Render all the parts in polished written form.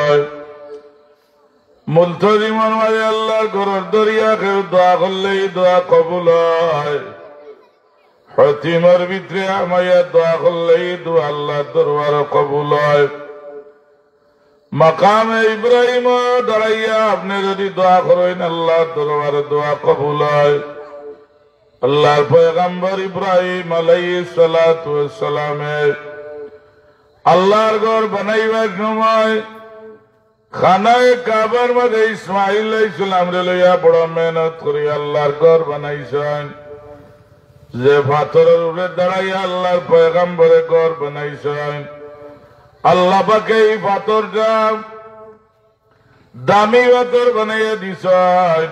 হয় মুলতজিমর মাঝে আল্লাহর ঘরের দরিয়া কেউ দোয়া করলেই দোয়া কবুল হয় হতিমর ভিতরে আমাইয়া দোয়া করলেই দোয়া আল্লাহর দরবার কবুল হয় মাকামে ইব্রাহিম দাঁড়াইয়া আপনি যদি দোয়া করেন আল্লাহর দরবারে দোয়া কবুল হয় আল্লাহর পয়গম্বর ইব্রাহিম আলাইহিস সালাতু ওয়াস সালামে আল্লাহর ঘর বানাইবার সময় খানায় কাবার মধ্যে ইসমাইল আলাইহিস সালাম রে লইয়া বড় মেহনত করে আল্লাহর ঘর বানাইছেন যে পাথরের উপরে দাঁড়াইয়া আল্লাহর পয়গম্বরের ঘর বানাইছেন আল্লাহ পাকে এই পাথরটা দামি পাথর বানাইয়া দিছেন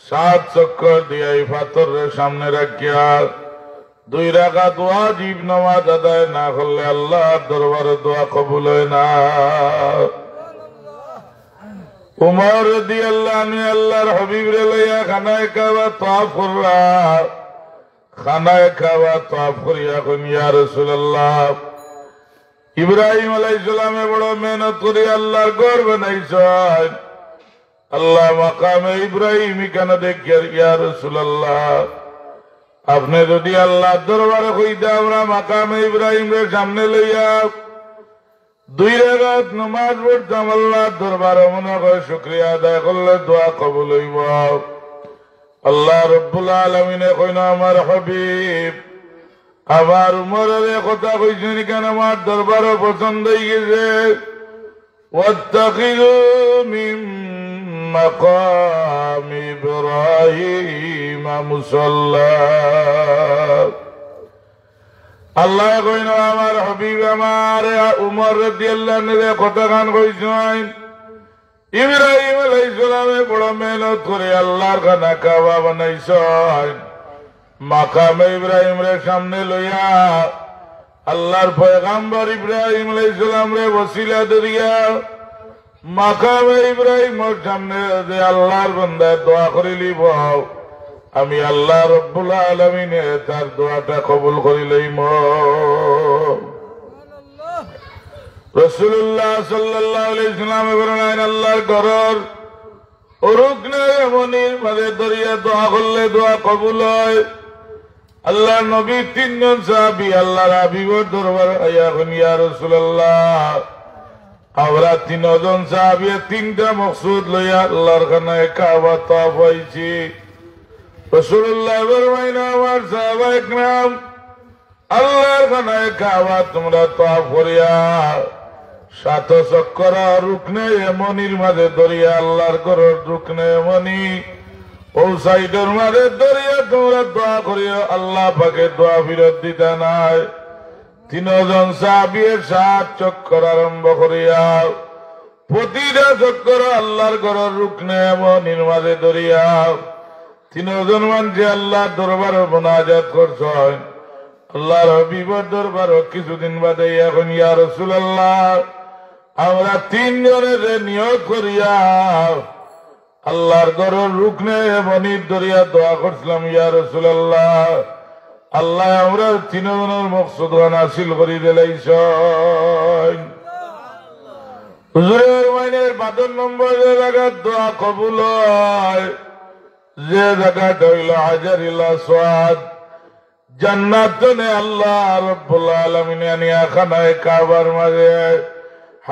7 চক্কর দিয়ে এই পাথরের সামনে রাখিয়া 2 রাকাত ওয়াজিব নামাজ আদায় না করলে আল্লাহর দরবারে দোয়া কবুল হয় না উমর রাদিয়াল্লাহু আনহু আল্লাহর হাবিব রে লইয়া খানায়ে কাবা তাওয়াফ করলা খানায়ে কাবা তাওয়াফ করিয়া কোন ইয়া রাসূলুল্লাহ ইব্রাহিম আলাইহিস সালামে বড় মেহনত করে আল্লাহর ঘর বানাইছেন আল্লাহ মাকামে ইব্রাহিম কেন দেখিয়া ইয়া রাসূলুল্লাহ আপনি যদি আল্লাহর দরবারে কইতে আমরা মাকামে ইব্রাহিমের সামনে লইয়া 2 রাকাত নামাজ পড়তাম আল্লাহর দরবারে মনে করে শুকরিয়া আদায় করলে দোয়া কবুল হইব আল্লাহ রাব্বুল আলামিনে কইনা আমার হাবিব আমার উমরের কথা কইছেন কেন আমার দরবারে পছন্দ হয়ে গেছে ওয়াত্তাখিযু মিন মাকাম ইব্রাহিম মুসাল্লা আল্লাহ কইন আমার হাবিব আমার উমর রাদিয়াল্লাহু আনহু কথা গান কইছেন ইব্রাহিম আলাইহিস সালামে বড় মেহনত করে আল্লাহর খানা কাবা বানাইছেন মাকামে ইব্রাহিম রে সামনে লইয়া আল্লাহর পয়গম্বর ইব্রাহিম আলাইহিস সালাম রে ওসিলা দরিয়া মাকামে ইব্রাহিমের সামনে যে আল্লাহর বান্দা দোয়া করিলিব আমি আল্লাহ রাব্বুল আলামিন তার দোয়াটা কবুল করি লইম রাসূলুল্লাহ সাল্লাল্লাহু আলাইহি ওয়াসাল্লাম বলেন আল্লাহর ঘরের রুকনে মনির মাঝে দরিয়া দোয়া করলে দোয়া কবুল হয় আল্লাহ নবী 3 জন সাহাবী আল্লাহর হাবিবের দরবারে আয়া কোন ইয়া রাসূলুল্লাহ আমরা 3 জন সাহাবী 3টা মকসুদ লইয়া আল্লাহর খানায় কাবা তাওয়াফ হইছি রাসূলুল্লাহ ফরমাইলেন আমার সাহাবায়ে کرام আল্লাহর খানায় কাবা তোমরা তাওয়াফ করিয়া 7 চক্কর রুকনে মনির মাঝে দরিয়া আল্লাহর ঘরের রুকনে মনি ও সাইডের মাঝে দরিয়া তোমরা দোয়া করিও আল্লাহ পাকে দোয়া ফিরত দিতে নাই 3 জন সাহাবী 7 চক্কর আরম্ভ করিয়া প্রতিটা চক্কর আল্লাহর ঘরের রুকনে মনির মাঝে দরিয়া 3 জন মানুষ আল্লাহর দরবারে মুনাজাত করছেন আল্লাহর হাবিবের দরবারে কিছুদিন বাদে এখন ইয়া রাসূলুল্লাহ আমরা 3 জনের নিয়ত করিয়া আল্লাহর ঘরের রুকনে মনির দরিয়া দোয়া করছিলাম ইয়া রাসূলুল্লাহ আল্লাহ আমরা 3 জনের মকসুদ হাসিল করে দিলাইছেন হুজুরের মাইনের 12 নম্বরে জায়গা দোয়া কবুল হয় যে জায়গাটা হইল হাজারিল আসওয়াদ জান্নাতে আল্লাহ রাব্বুল আলামিন আনিয়া খানায়ে কাবার মাঝে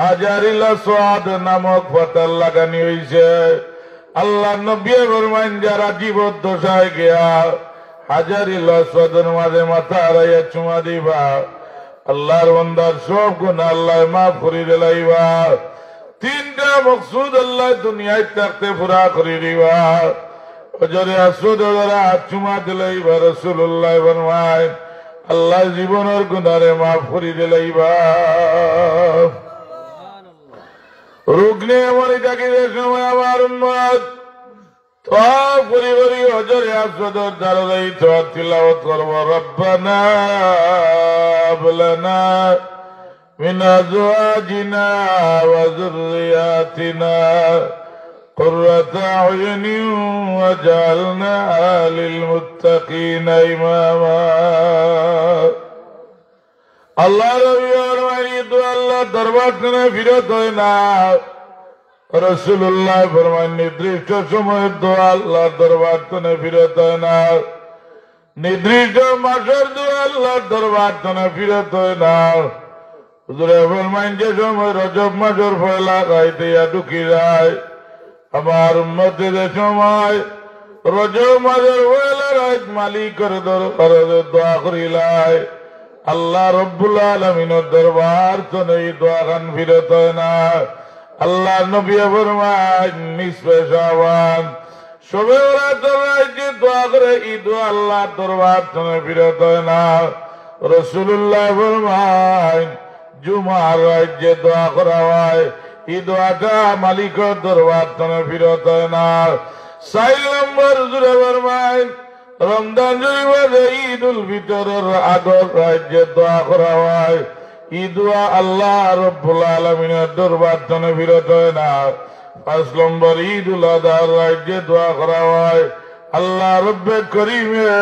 হাজারিল আসওয়াদ নামক পাথর লাগানি হইছে আল্লাহ নবী ফরমান যারা জীবদ্দশায় গিয়া হাজারিল আসওয়াদের মাঝে মাথা রাইয়া চুমা দিবা আল্লাহর বান্দার সব গুনাহ আল্লাহ মাফ করে দিলাইবা 3টা মকসুদ আল্লাহ দুনিয়ায় থাকতে পুরা করে দিবা ওজরে আসওয়াদ যারা চুমা দিলাইবা রাসূলুল্লাহ ফরমায় আল্লাহ জীবনের গুনাহে মাফ করে দিলাইবা রুকনে মনি তাকিদের সময় আমার উম্মত তাওয়াফ করি করি হজরে আসওয়াদের দাঁড়াই তিলাওয়াত করব রব্বানা হাবলানা মিন আজওয়াজিনা ওয়া যুররিয়াতিনা কুররাতা আয়ুনিন ওয়াজআলনা লিল মুত্তাকিনা ইমামা আল্লাহ আল্লাহ দরবার থেকে ফিরত হয় না। রাসূলুল্লাহ ফরমান নির্দিষ্ট সময়ের দোয়া আল্লাহর দরবার থেকে ফিরত হয় না, নির্দিষ্ট মাসের দোয়া আল্লাহর দরবার থেকে ফিরত হয় না। হুজুরে ফরমান যে সময় রজব মাসের পয়লা রাইতে ঢুকি যায়, আমার উম্মতে যে সময় রজব মাসের পয়লা রাত মালিকের দরবারে দোয়া করিলায়, আল্লাহ রব্বুল আলামিনের দরবার থেকে এই দোয়া খান ফিরত হয় না। আল্লাহ নবী ফরমান নিসফে শাবান শবে বরাতের রাতে দোয়া করে এই দোয়া আল্লাহর দরবার থেকে ফিরত হয় না। রাসূলুল্লাহ ফরমান জুমার রাতে দোয়া করা হয়, এই দোয়াটা মালিকের দরবার থেকে ফিরত হয় না। 4 নম্বর জুড়ে ফরমান রমজান শরীফে ঈদুল ফিতরের আগের রাতে দোয়া করা হয়, এই দোয়া আল্লাহ রব্বুল আলামিনের দরবার থেকে ফিরত হয় না। 5 নম্বর ঈদুল আজহার রাতে দোয়া করা হয়, আল্লাহ রব্বে করিমে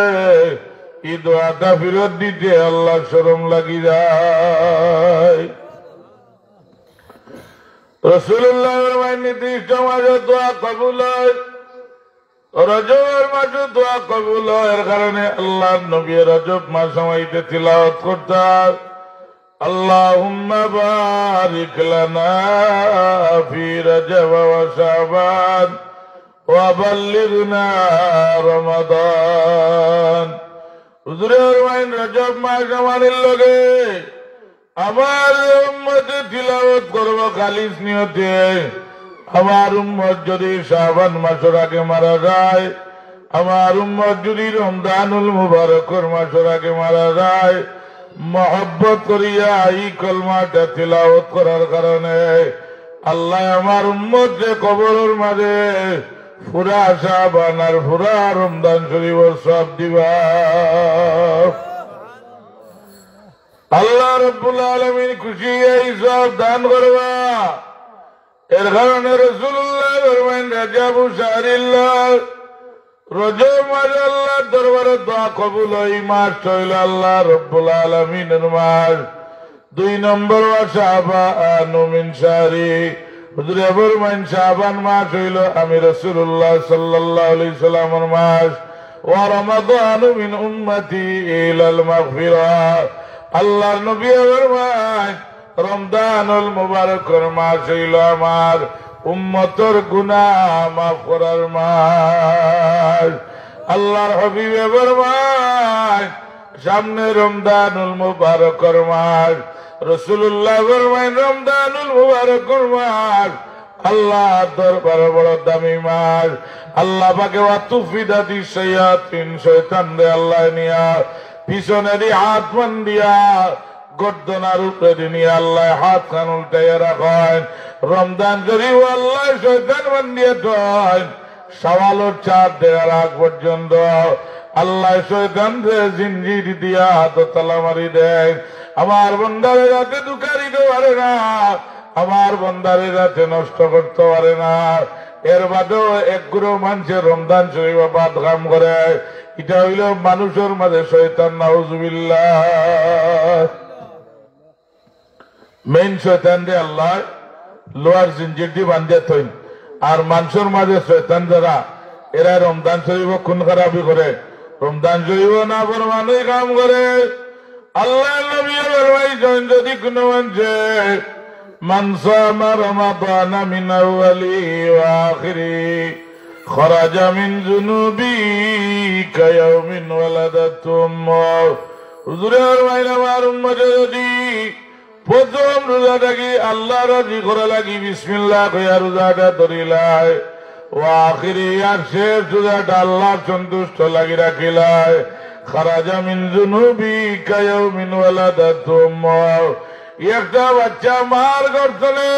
এই দোয়াটা ফিরত দিতে আল্লাহ শরম লাগি যায়। রাসূলুল্লাহর নির্দিষ্ট মাসে দোয়া কবুল হয়, রজবের মাসে দোয়া কবুল হয়। এর কারণে আল্লাহ নবী রজব মাস সময়তে তিলাওয়াত করতেন, আল্লাহুম্মা বারিক লানা ফি রজব ওয়া শাবান ওয়া বাল্লিগনা রমাদান। হুজুরের মাইন রজব মাস আমাদের লগে আমার উম্মতে তিলাওয়াত করব খালিস নিয়তে। আমার উম্মত যদি শাবান মাসের আগে মারা যায়, আমার উম্মত যদি রমজানুল মুবারকের মাসের আগে মারা যায়, মহব্বত করিয়া এই কলমাটা তিলাওয়াত করার কারণে আল্লাহ আমার উম্মত যে কবরের মাঝে পুরা শাবান আর পুরা রমজান শরীফের সব দিবা। আল্লাহ রাব্বুল আলামিন খুশি এই সব দান করবা। এর কারণে রাসূলুল্লাহ ফরমান রাজাবু শাহরিল্লাহ, রজব মাসে আল্লাহর দরবারে দোয়া কবুল হয় মাস হইল আল্লাহ রাব্বুল আলামিনের মাস। 2 নম্বর ওয়া শাবানু মিন শাহরি, হুজুরে ফরমান শাবান মাস হইল আমি রাসূলুল্লাহ সাল্লাল্লাহু আলাইহি সাল্লামের মাস। ওয়া রমাদানু মিন উম্মতি ইলাল মাগফিরাহ, আল্লাহর নবী ফরমান রমজানুল মুবারকের মাস হইল আমার উম্মতের গুনাহ মাফ করার মাস। আল্লাহর হাবিব ফরমান সামনে রমজানুল মুবারকের মাস, রাসূলুল্লাহ ফরমান রমজানুল মুবারকের মাস আল্লাহর দরবারে বড় দামি মাস। আল্লাহ পাকে ওয়াতুফিদাতি শায়াতিন, শয়তানরে আল্লাহ নিয়া পিছনেরই হাত মান দিয়া গর্দনার উপরে নিয়ে আল্লাহ হাত খান উল্টাইয়া রাখেন। রমজান শরীফ আল্লাহ শয়তান বান্ধিয়ে দেন, সওয়ালের চাঁদ দেওয়ার আগ পর্যন্ত আল্লাহ শয়তানকে জিনজির দিয়া হাত তালা মারি দেয়। আমার বন্দারে রাতে দুকারিতে পারে না, আমার বন্দারে রাতে নষ্ট করতে পারে না। এর বাদেও এক গুরু মানুষের রমজান শরীফ বাদ কাম করে, এটা হইল মানুষের মাঝে শয়তান, নাউজুবিল্লাহ। মেইন শয়তান রে আল্লাহ লোহার জিঞ্জির দিয়ে বান্ধিয়ে থইন। আর মানুষের মাঝে শয়তান যারা, এরা রমজান শরীফ খুন খারাপি করে, রমজান শরীফ না ফরমানি কাম করে। আল্লাহ নবী ফরমাইছেন যদি কোনো মানুষে মান সামা রমাদান মিন আউয়ালি ওয়া আখিরি খরাজা মিন যুনুবি কায়াউমিন ওয়ালাদাতু উম্মুহ। হুজুরে ফরমাইলেন আমার উম্মতে যদি প্রথম রোজাটাকে আল্লাহ রাজি করা লাগি বিসমিল্লাহ কইয়া রোজাটা ধরিলায়, ও আখিরি আর শেষ রোজাটা আল্লাহ সন্তুষ্ট লাগি রাখিলায়, খারাজা মিন যুনুবি কায়াউমিন ওয়ালাদাতু উম্মুহ। একটা বাচ্চা মার গর্তনে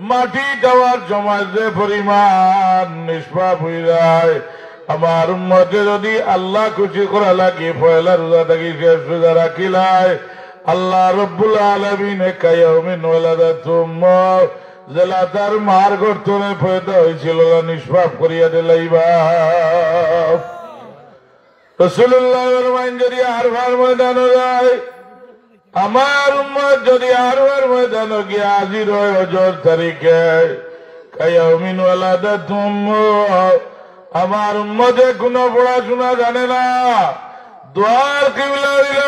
মাটি দেওয়ার সময় যে পরিমাণ নিষ্পাপ হয়ে যায়, আমার উম্মতে যদি আল্লাহ খুশি করা লাগি পয়লা রোজাটাকে শেষ রোজা রাখিলায়, আল্লাহ রব্বুল আলামিন কায়াউমিন ওয়ালাদাতু উম্মুহ জেলা তার মার গর্তনে পয়দা হয়েছিল নিষ্পাপ করিয়া দিলাইবা। রাসূলুল্লাহ ফরমান যদি আরফার ময়দানে যায় আমার উম্মত যদি আরওয়ার ময়দান গিয়ে হাজির হয় হজর তারিখে কায়াউমিন ওয়ালাদাতুম, আমার উম্মতে কোনো পড়াশোনা জানে না, দোয়ার কিবলা হইল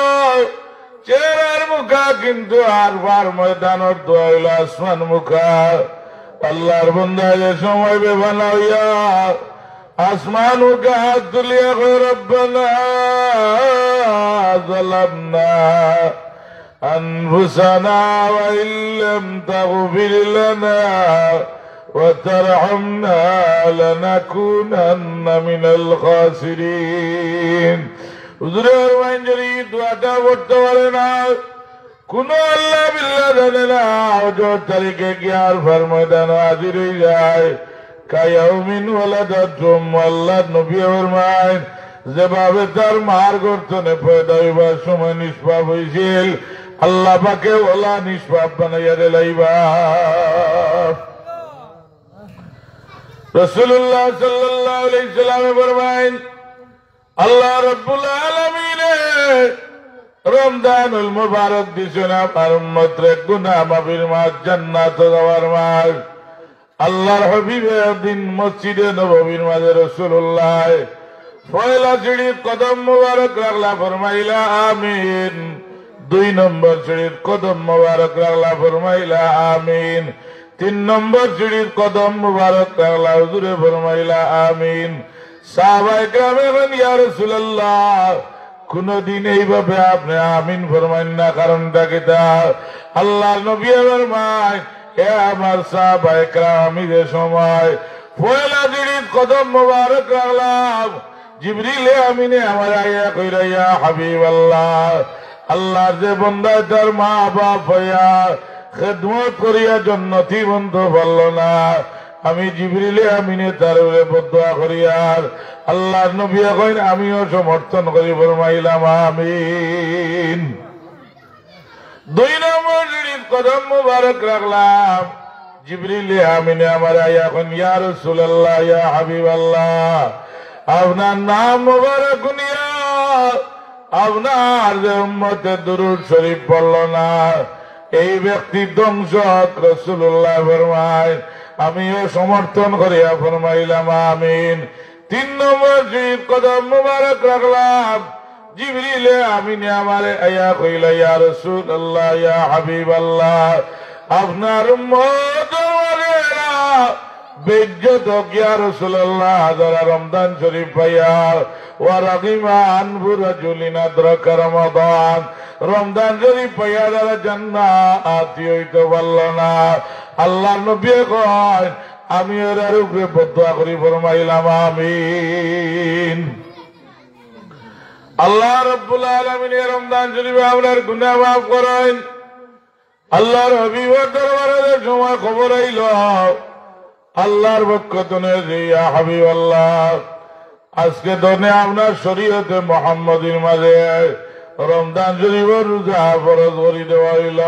চেহারার মুখা, কিন্তু আরওয়ার ময়দানের দোয়া হইল আসমান মুখা। আল্লাহর বান্দা যে সময় বেভানা হইয়া আসমান মুখা হাত তুলিয়া কয় রব্বানা যালামনা أنفسنا وإن لم تغفر لنا وترحمنا لنكونن من الخاسرين। হুজুরের মাইন্ডারি দোয়াটা করতে পারে না, কোন আল্লাহ বিল্লাহ জানে না, হজর তারিখে গিয়ার ফার ময়দান হাজির হয়ে যায় কায়াউমিন ওয়ালাদাতুম। আল্লাহ নবী ফরমায় যেভাবে তার মার গর্তনে পয়দা হইবার সময় নিষ্পাপ হয়েছিল, আল্লাহ পাকে ওলা নিষ্পাপ বানাইয়া দিলাইবা। রাসূলুল্লাহ সাল্লাল্লাহু আলাইহি সাল্লাম ফরমায়েন আল্লাহ রাব্বুল আলামিন রমজানুল মুবারক দিছেন আমার উম্মতের গুনাহ মাফির মাস, জান্নাত যাওয়ার মাস। আল্লাহর হাবিবের দিন মসজিদে নববীর মাঝে রাসূলুল্লাহ পয়লা সিঁড়ির কদম মুবারক রাখলা, ফরমাইলা আমিন। 2 নম্বর সিঁড়ির কদম মুবারক রাখলা, ফরমাইলা আমিন। 3 নম্বর সিঁড়ির কদম মুবারক রাখলা, হুজুরে ফরমাইলা আমিন। সাহাবায়ে কেরাম বলেন ইয়া রাসূলুল্লাহ কোনদিন এইভাবে আপনি আমিন ফরমাইন না, কারণটা কি? আল্লাহর নবী ফরমায় এ আমার সাহাবায়ে কেরাম, আমি যে সময় পয়লা সিঁড়ির কদম মুবারক রাখলাম, জিবরিল আমিনে আমার আয়া কইরা ইয়া হাবিবাল্লাহ, আল্লাহর যে বান্দা তার মা বাপ হইয়া খেদমত করিয়া জান্নাতি বন্ধু বলল না, আমি জিবরিল আমিনে তার বদুয়া করিয়ার আল্লাহর নবী কইন আমিও সমর্থন করি, ফরমাইলাম আমিন। 2 নম্বর সিঁড়ির কদম মুবারক রাখলাম, জিবরিল আমিনে আমার আয়া কইন ইয়া রাসূলুল্লাহ ইয়া হাবিবাল্লাহ, আপনার নাম মুবারক নিয়া আপনার যে উম্মতে দুরূদ শরীফ পড়ল না, এই ব্যক্তি ধ্বংস। রাসূলুল্লাহ ফরমায় আমিও সমর্থন করিয়া ফরমাইলাম আমিন। 3 নম্বর সিঁড়ির কদম মুবারক রাখলাম, জিবরিল আমিনে আমারে আয়া কইলা ইয়া রাসূলুল্লাহ ইয়া হাবিবাল্লাহ, আপনার উম্মত বেজ্জত ইয়া রাসূলুল্লাহ যারা রমজান শরীফ পাইয়া ওয়া রাগিমা আনহু রাজুলিন আদরাকা রমাদান, রমজান শরীফ পাইয়া যারা জান্নাতি হইতে পারল না, আল্লাহর নবী কয় আমি এর উপরে বদুয়া করি, ফরমাইলাম আমিন। আল্লাহ রাব্বুল আলামিন রমজান শরীফে আপনার গুনাহ মাফ করেন। আল্লাহর হাবিবের দরবারে সময় খবর আইল আল্লাহর পক্ষ থেকে ইয়া হাবিবাল্লাহ, আজকে দনে আপনার শরীয়তে মুহাম্মদীর মাঝে রমজান শরীফের রোজা ফরজ করে দেওয়া হইল।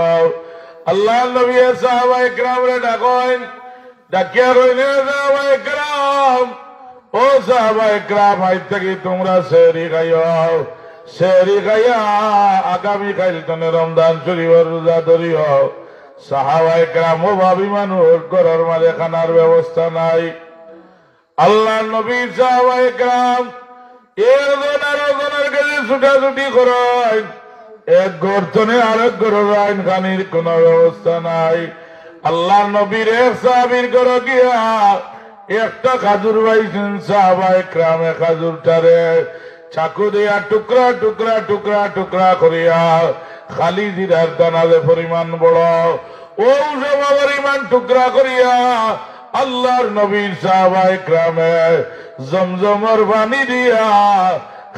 আল্লাহর নবী সাহাবায়ে কেরামরে ডাকেন, ডাকিয়া কইলেন সাহাবায়ে কেরাম, ও সাহাবায়ে কেরাম, আজ থেকে তোমরা সেহরি খাইও, সেহরি খাইয়া আগামীকাল তনে রমজান শরীফের রোজা ধরিও। সাহাবায়ে কেরাম ভাবি মানুষ ঘরের মাঝে খানার ব্যবস্থা নাই। আল্লাহ নবী সাহাবায়ে কেরাম একজন আরেকজনের কাছে ছুটাছুটি করেন, এক ঘর তনে আরেক ঘর যান, খানির কোন ব্যবস্থা নাই। আল্লাহ নবীর এক সাহাবীর ঘরে গিয়া একটা খাজুর পাইছেন, সাহাবায়ে কেরামে খাজুরটারে চাকু দিয়া টুকরা টুকরা টুকরা টুকরা করিয়া খালি জিরার দানারে পরিমাণ বড় ও পরিমাণ টুকরা করিয়া আল্লাহর নবীর সাহাবায়ে কেরামে জমজমের পানি দিয়া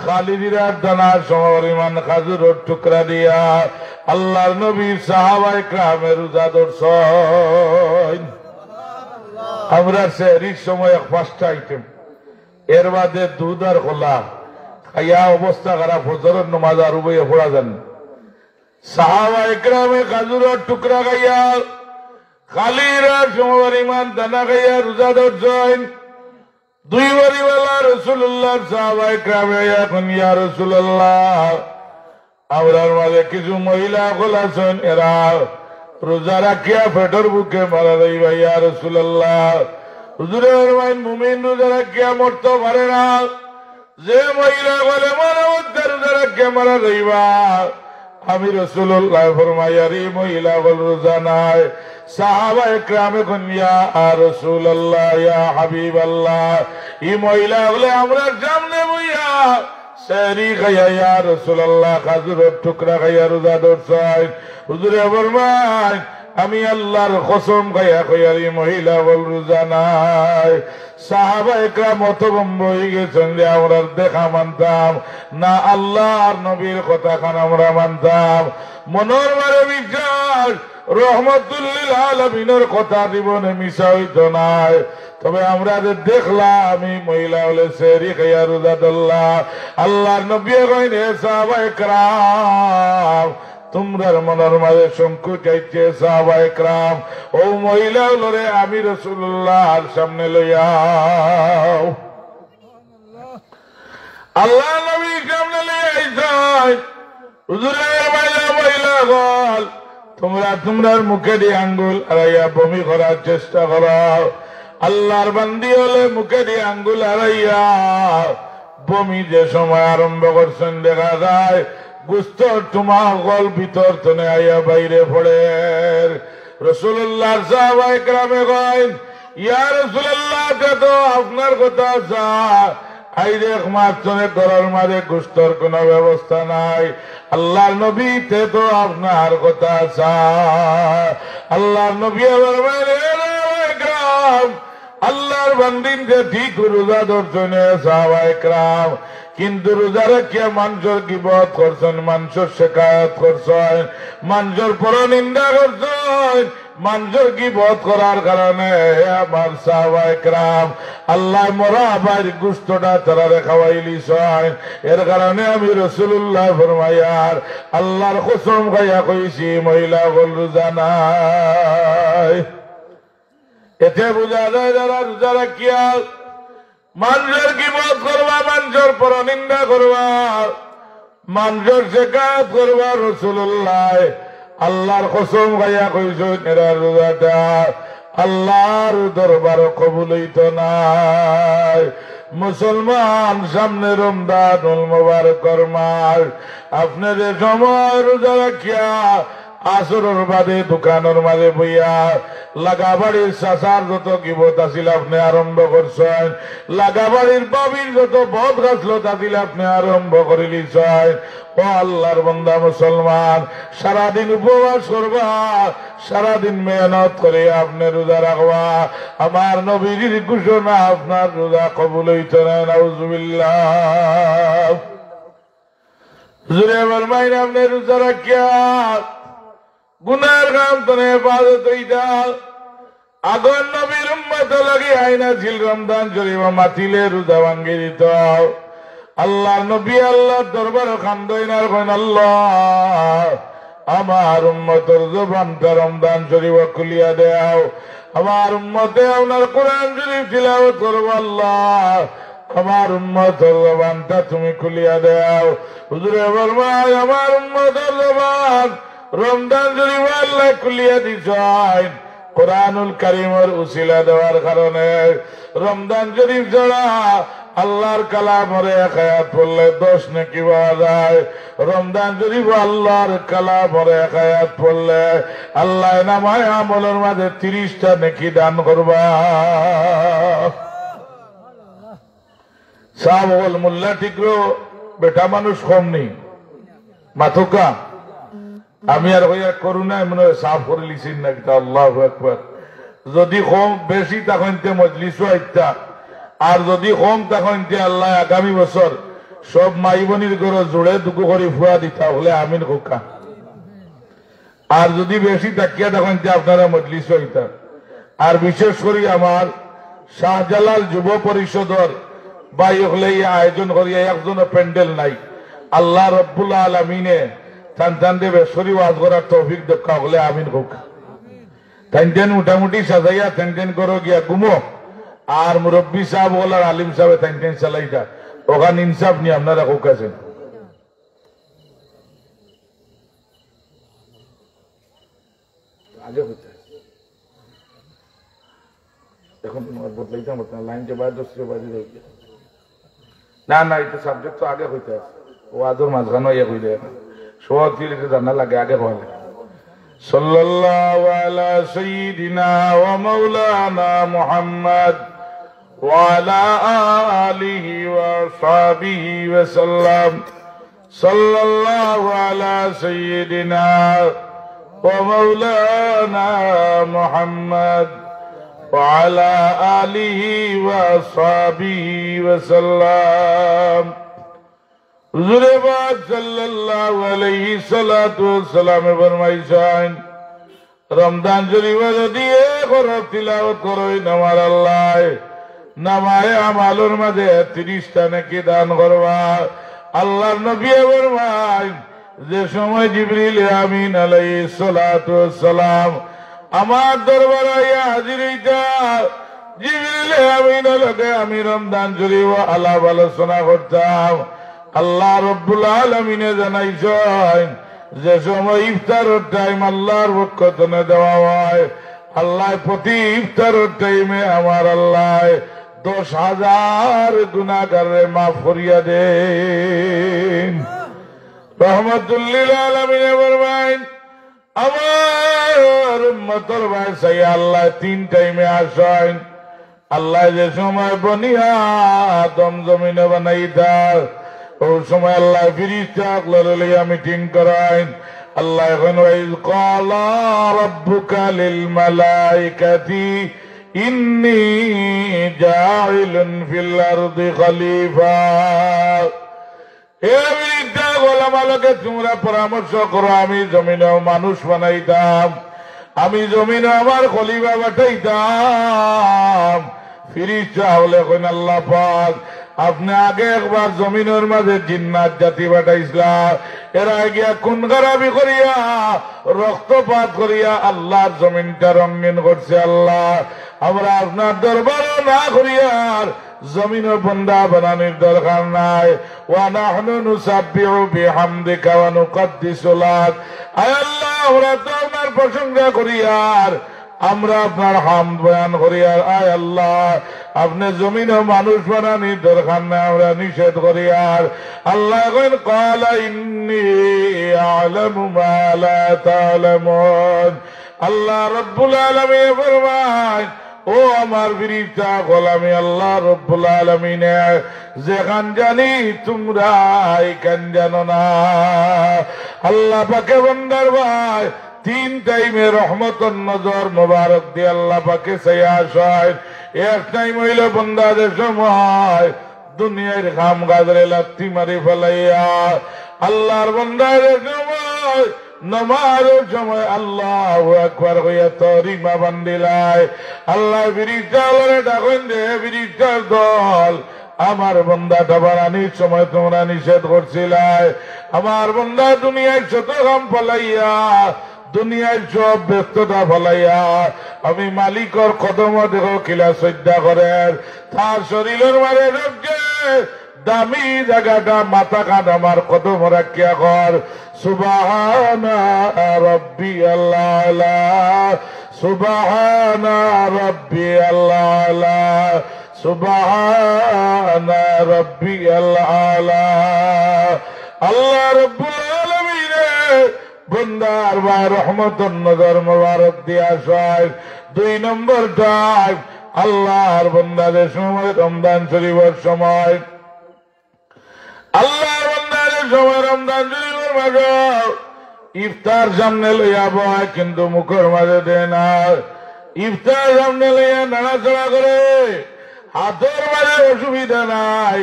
খালি জিরার দানার সমপরিমাণ খাজুরের টুকরা দিয়া আল্লাহর নবীর সাহাবায়ে কেরামের রোজা ধরছেন। আমরা সেহরির সময় 5টা আইটেম, এর বাদে দুধ আর খোলা খাইয়া অবস্থা খারাপ, ফজরের নামাজ আর উবইয়ে পড়া যান। সাহাবায়ে কেরামে খাজুরের টুকরা খাইয়া খালিরার সমপরিমাণ দানা খাইয়া রোজা ধরছেন। 2 বারিওয়ালা রাসূলুল্লাহ সাহাবায়ে কেরামে এখন ইয়া রাসূলুল্লাহ আমরার মাঝে কিছু মহিলা সকল আছেন, এরা রোজা রাখিয়া পেটের বুকে মারা যাইবা ইয়া রাসূলুল্লাহ। হুজুরের মাইন মুমিন রোজা রাখিয়া মরতে পারে না, যে মহিলা বলে মানবতা রোজা রাখিয়া মারা যাইবা, আমি রাসূলুল্লাহ ফরমাইয়ার এই মহিলা বল রোজা নাই। সাহাবায়ে কেরামে কোন ইয়া রাসূলুল্লাহ ইয়া হাবিবাল্লাহ, এই মহিলা বলে আমরা সামনে বইয়া সেহরি খাইয়া ইয়া রাসূলুল্লাহ খাজুরের টুকরা খাইয়া রোজা ধরছেন। হুজুরে ফরমায় আমি আল্লাহর কসম খাইয়া কইয়ার এই মহিলা বল রোজা নাই। সাহাবায়ে কেরাম হতভম্ব হয়ে গেছেন যে আমরা দেখা মানতাম না, আল্লাহর নবীর কথা খান আমরা মানতাম। মনের মারে বিশ্বাস রহমতুল লিল আলামিনের কথা জীবনে মিশা হইতো নাই। তবে আমরা যে দেখলাম আমি মহিলা হলে সেহরি খাইয়া রোজা ধরলা, আল্লাহর নবী কইন হে সাহাবায়ে কেরাম তোমরার মনের মাঝে সংকট চাইছে সাহাবায়ে কেরাম, ও মহিলা হলরে আমি রাসূলুল্লাহর সামনে লইয়াও। আল্লাহ নবীর সামনে লইয়া আইছাই। হুজুরের মহিলা বল তোমরা তোমরার মুখে দিয়ে আঙ্গুল আড়াইয়া বমি করার চেষ্টা করো। আল্লাহর বান্দি হলে মুখে দিয়ে আঙ্গুল আড়াইয়া বমি যে সময় আরম্ভ করছেন দেখা যায় গুস্তর তোমার গল ভিতর তনে আইয়া বাইরে পড়ে। রাসূলুল্লাহ সাহাবায়ে কেরামে কইন ইয়া রাসূলুল্লাহ তো আপনার কথা যা আইরে একমাত্র ঘরের মাঝে গুস্তর কোন ব্যবস্থা নাই। আল্লাহর নবী তে তো আপনার কথা যা। আল্লাহর নবী আবার আল্লাহর বান্দিন যে ঠিক রোজা ধরছেন সাহাবায়ে কেরাম, কিন্তু রোজা রাখিয়া মানুষের গীবত করছেন, মানুষের শিকায়ত করছেন, মানুষের পরনিন্দা করছেন। মানুষের গীবত করার কারণে আমার সাহাবায়ে কেরাম আল্লাহ মরা বাইর গুস্তটা তারা খাওয়াইলিছেন। এর কারণে আমি রাসূলুল্লাহ ফরমাইয়ার আল্লাহর কসম খাইয়া কইছি মহিলা বল রোজা নাই। এতে বোঝা যায় যারা রোজা রাখিয়া মানুষের গীবত করবা, মানুষের পরনিন্দা করবা, মানুষের শিকায়ত করবা, রাসূলুল্লাহ আল্লাহর কসম খাইয়া কইছেন এরা রোজাটা আল্লাহর দরবার কবুল হইত নাই। মুসলমান সামনে রমজানুল মুবারকের মাস, আপনি যে সময় রোজা রাখিয়া আসরের বাদে দোকানের মাঝে বইয়া লাগাবাড়ির চাচার যত গীবত আছিল আপনি আরম্ভ করছেন, লাগাবাড়ির বাবির যত বদ গাছলত আছিল আপনি আরম্ভ করে লিছেন। ও আল্লাহর বান্দা মুসলমান, সারাদিন উপবাস করবা, সারাদিন মেহনত করে আপনি রোজা রাখবা, আমার নবীর ঘোষণা আপনার রোজা কবুল হইত না। নাউজুবিল্লাহ। হুজুরে ফরমাইন আপনি রোজা রাখিয়া গুনার কাম তো হেফাজত হইতা। আগর নবীর উম্মত লাগি আইনা ছিল রমজান শরীফ মাতিলে রোজা ভাঙ্গি দিত। আল্লাহ নবী আল্লাহর দরবার খান্দইনার কইন আল্লাহ আমার উম্মতের জবানটা রমজান শরীফ খুলিয়া দেও, আমার উম্মতে আপনার কোরআন শরীফ তিলাওয়াত করব। আল্লাহ আমার উম্মতের জবানটা তুমি খুলিয়া দেও। হুজুরে ফরমায় আমার উম্মতের জবান রমজান শরীফ আল্লাহ খুলিয়া দিছেন কোরআনুল কারীমের উসিলা দেওয়ার কারণে। রমজান শরীফ ছাড়া আল্লাহর কালামরে এক আয়াত পড়লে 10 নেকি পাওয়া যায়। রমজান শরীফ আল্লাহর কালামরে এক আয়াত পড়লে আল্লাহ নামায় আমলের মাঝে 30টা নেকি দান করবা। সাবল মোল্লা ঠিকরো বেটা মানুষ কম নেই মাথুকা আমি আর হইয়া করুণা মনে সাফ করে লিছেন না কিতা। আল্লাহু আকবার। যদি কম বেশি তখন মজলিস আইতা, আর যদি কম তখন আল্লাহ আগামী বছর সব মাই বোনির ঘরে জোড়ে দুঃখ করে ফুয়া দিতা হলে আমিন খোকা। আর যদি বেশি তাকিয়া তখন আপনারা মজলিস হইতা। আর বিশেষ করে আমার শাহজালাল যুব পরিষদর বাই হলে আয়োজন করিয়া একজন প্যান্ডেল নাই। আল্লাহ রব্বুল আলামিনে টান দেবে শরী ওয়াজ করার তৌফিক দেখা হলে আমিন হোক। টান মোটামুটি সাজাইয়া টান করো গিয়া ঘুমো। আর মুরব্বী সাহেব ওলার আলিম সাহেব টান চালাইটা ওখানে ইনসাফ নিয়ে আপনারা হোক আছেন। আগে হইতে এখন বদলাইতে আমার লাইন যে বাইরে দোষে বাইরে যাইতে না না এটা সাবজেক্ট তো আগে হইতে আছে ও আজর মাঝখানে ইয়ে হইলে সব ফিরে জানা লাগে আগে হয় সাল্লাল্লাহু আলা সাইয়্যিদিনা ওয়া মাওলানা মুহাম্মদ ওয়া আলা আলিহি ওয়া সাহবিহি ওয়া সাল্লাম সাল্লাল্লাহু আলা সাইয়্যিদিনা ওয়া মাওলানা মুহাম্মদ وعلى آله وصحبه وسلم حضور پاک صلی اللہ علیہ السلام فرمائشان رمضان شریف دیئے قرآن تلاوت کروئی نمار اللہ نمائے عمالور مدے 30 টানে দান করবা আল্লাহর নবী ফরমায় যে সময় জিবরিল আমিন আলাইহিস সালাতু ওয়াস সালাম আমার দরবারে হাজির হইতা জিবরিল আমিন লগে আমি রমজান শরীফ আলাপ আলোচনা করতাম আল্লাহ রব্বুল আলামিনে জানাইছেন যে সময় ইফতারের টাইম আল্লাহর পক্ষ থেকে দেওয়া হয় আল্লাহ প্রতি ইফতারের টাইমে আমার আল্লাহ 10,000 গুনাহগারে মাফ করিয়া দেন রহমাতুল লিল আলামিন ফরমায় আমার উম্মতের ভাই সাই আল্লাহ 3 টাইমে আসেন আল্লাহ যে সময় বনিয়া আদম জমিনে বানাইতা ওই সময় আল্লাহ ফেরেশতাগুলো লইয়া মিটিং করায় আল্লাহ এখন ওয়াইজ ক্বালা রাব্বুকা লিল মালাইকাতি ইন্নী জাইলুন ফিল আরদি খলিফা গোলামালকে তোমরা পরামর্শ করো আমি জমিনে মানুষ বানাইতাম আমি জমিনে আমার খলিফা বানাইতাম ফেরেশতা হলে কোন আল্লাহ পাক আপনি আগে একবার জমিনের মাঝে জিন্নাত জাতি পাঠাইছিলা এরা গিয়া খুন খারাপি করিয়া রক্তপাত করিয়া আল্লাহর জমিনটা রঙিন করছে আল্লাহ আমরা আপনার দরবারও না করিয়ার জমিনের বান্দা বানানোর দরকার নাই ওয়া নাহনু নুসাব্বিহু বিহামদিকা ওয়া নুকদ্দিসু লাক আয় আল্লাহ আমরা তো আপনার প্রশংসা করিয়ার আমরা আপনার হামদ বয়ান করিয়ার আয় আল্লাহ আপনি জমিনে মানুষ বানানোর দরকার নাই আমরা নিষেধ করিয়ার আল্লাহ কইন ক্বালা ইন্নী আ'লামু মা লা তা'লামুন আল্লাহ রাব্বুল আলামিন ফরমায় ও আমার ফেরেশতা গোলামি আল্লাহ রব্বুল আলামিনে যেখান জানি তোমরা এইখান জানো না আল্লাহ পাকে বান্দার ভাই 3 টাইমে রহমতের নজর মোবারক দিয়ে আল্লাহ পাকে চাইয়া আসয় এক টাইম হইল বান্দাদের সময় দুনিয়ার কাম কাজে লাথি মারি ফেলাইয়া আল্লাহর বান্দাদের সময় নামাজের সময় আল্লাহু আকবার কইয়া তরিমা বান্দিলাই আল্লাহ ফেরেশতারে ডাকেন দে ফেরেশতার দল আমার বান্দাটা বানানোর সময় তোমরা নিষেধ করছিলাই আমার বান্দা দুনিয়ায় শত কাম ফলাইয়া দুনিয়ার সব ব্যস্ততা ফলাইয়া আমি মালিকর কদম দেখো কিলা শ্রদ্ধা করেন তার শরীরের মারে সবচেয়ে দামি জায়গাটা মাথা কান আমার কদম রাখিয়া কর সুবহানা রাব্বিয়াল আলা সুবহানা রাব্বিয়াল আলা সুবহানা রাব্বিয়াল আলা আল্লাহ রাব্বুল আলামিন বন্দার বা রহমতের নজর মোবারক দিয়া যায় 2 নম্বর টাইম আল্লাহর বন্দাদের সময় রমজান শরীফের সময় আল্লাহর বন্দাদের সময় রমজান শরীফের মাঝে ইফতার সামনে লইয়া বয় কিন্তু মুখের মাঝে দেয় না ইফতার সামনে লইয়া নাড়াচড়া করে হাতের মাঝে অসুবিধা নাই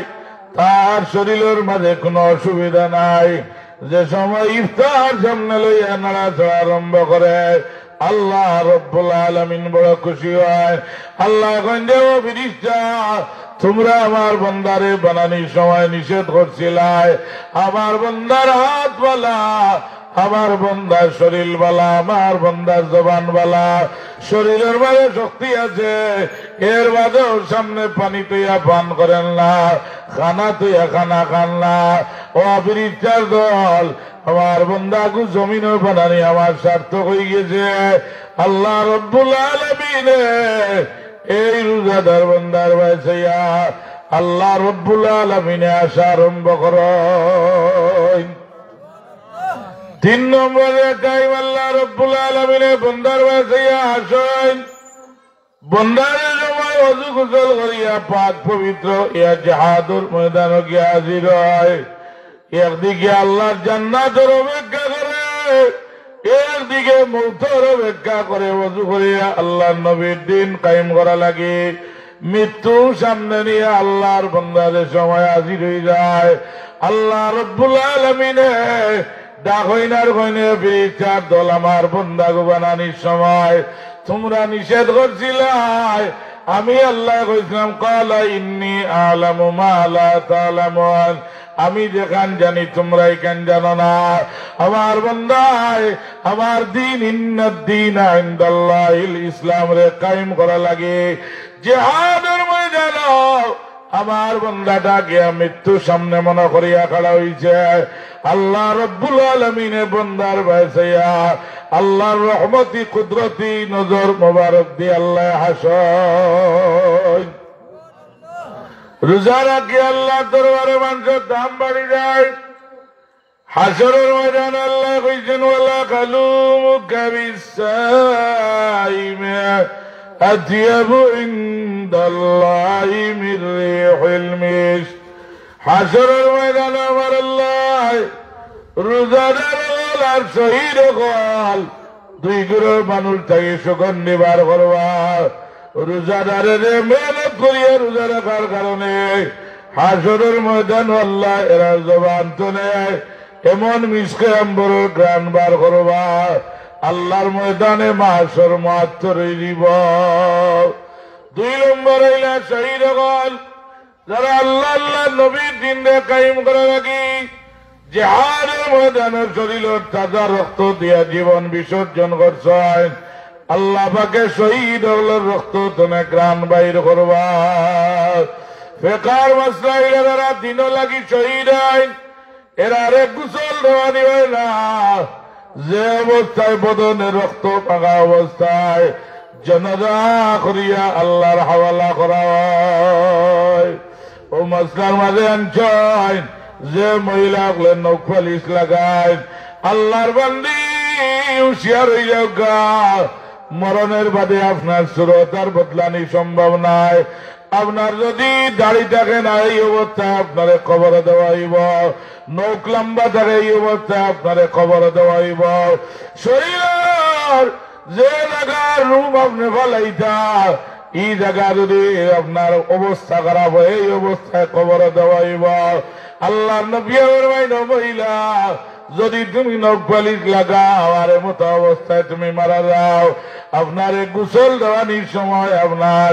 তার শরীরের মাঝে কোনো অসুবিধা নাই যে সময় ইফতার সামনে লইয়া নাড়াচড়া আরম্ভ করে আল্লাহ রব্বুল আলামিন বড় খুশি হয় আল্লাহ এখন যে ও ফেরেশতা তোমরা আমার বান্দারে বানানোর সময় নিষেধ করছিলাই আমার বান্দার হাত বালা আমার বান্দার শরীর বালা আমার বান্দার জবান বালা শরীরের মাঝে শক্তি আছে এর বাদেও সামনে পানি তুইয়া পান করেন না খানা তুইয়া খানা খান না ও ফেরেশতার দল আমার বান্দাকে জমিনে বানানি আমার সার্থক হয়ে গেছে আল্লাহ রব্বুল আলামিন এই রোজাদার বান্দার বাঁচাইয়া আল্লাহ রব্বুল আলামিনে আশা আরম্ভ করেন। 3 নম্বরে টাইম আল্লাহ রব্বুল আলামিনে বান্দার বাঁচাইয়া আসেন। বন্দারের সময় অজু গোসল করিয়া পাক পবিত্র ইয়া জিহাদুর ময়দানে গিয়া হাজির হয়। একদিকে আল্লাহর জান্নাতের অপেক্ষা করে, একদিকে মৌতের অপেক্ষা করে ওযু করিয়া আল্লাহর নবীর দিন কায়েম করা লাগে। মৃত্যু সামনে নিয়ে আল্লাহর বান্দাদের সময় হাজির হয়ে যায়। আল্লাহ রব্বুল আলামিনে ডাকইনার কইনে ফেরেশতার দল আমার বান্দাকে বানানির সময় তোমরা নিষেধ করছিলাই, আমি আল্লাহ কইছিলাম ক্বালা ইন্নী আ'লামু মা লা তা'লামুন, আমি যেখান জানি তোমরা এখান জানো না। আমার বান্দায় আমার দিন ইন্নাদ-দীন ইনদাল্লাহিল ইসলাম রে কায়েম করা লাগে। জিহাদের ময়দান আমার বান্দাটা গিয়া মৃত্যু সামনে মনে করিয়া খাড়া হইছে। আল্লাহ রব্বুল আলামিনে বান্দার বাঁচাইয়া আল্লাহর রহমতি কুদরতি নজর মোবারক দিয়ে আল্লাহ হাসন। রোজা রাখি আল্লাহ দরবারে মানুষের দাম বাড়ি যায়। হাসরের ময়দানে আল্লাহ কইছেন ওয়ালা কালুমুকা বিসাইমে আতিয়াবু ইনদাল্লাহি মির রিহিল মিস। হাসরের ময়দানে আমার আল্লাহ রোজাদার আর শহীদ হল 2 গ্রহ মানুষ থেকে সুগন্ধি বার করবা। রোজাদারের মেহনত করিয়া রোজা রাখার কারণে হাসরের ময়দান আল্লাহ এরা জবান তোলে এমন মিসকে আম্বরের গ্রাণ বার করবা। আল্লাহর ময়দানে মাহশর মাত্র দিব। 2 নম্বর হইলা শহীদ হল যারা আল্লাহ আল্লাহ নবীর দিন কায়েম করা লাগি জিহাদের ময়দানের শরীরের তাজা রক্ত দিয়া জীবন বিসর্জন করছেন। আল্লাহ পাকে শহীদ হলের রক্ত তুমি গ্রাণ বাইর করবা। ফিকর মাসলাইল যারা দিন লাগি শহীদ হয় এরা আরেক গোসল দেওয়ানি হয় না। যে অবস্থায় বদনে রক্ত পাকা অবস্থায় জানাজা করিয়া আল্লাহর হাওয়ালা করা হয়। ও মাসলার মাঝে আনছেন যে মহিলা গুলো নখপালিশ লাগায় আল্লাহর বান্দি হুঁশিয়ার হইয়া গা, মরণের বাদে আপনার সুরতার বদলানি সম্ভব নাই। আপনার যদি দাড়ি থাকে না এই অবস্থায় আপনারে কবর দেওয়া হইব, নখ লম্বা থাকে এই অবস্থায় আপনারে কবর দেওয়া হইব। শরীর যে জায়গার রূপ আপনি ফলাইতা এই জায়গা যদি আপনার অবস্থা খারাপ হয় এই অবস্থায় কবর দেওয়া হইব। আল্লাহ নবী মহিলা যদি তুমি নখপালিশ লাগাও আর মতো অবস্থায় তুমি মারা যাও, আপনার গোসল দেওয়ানির সময় আপনার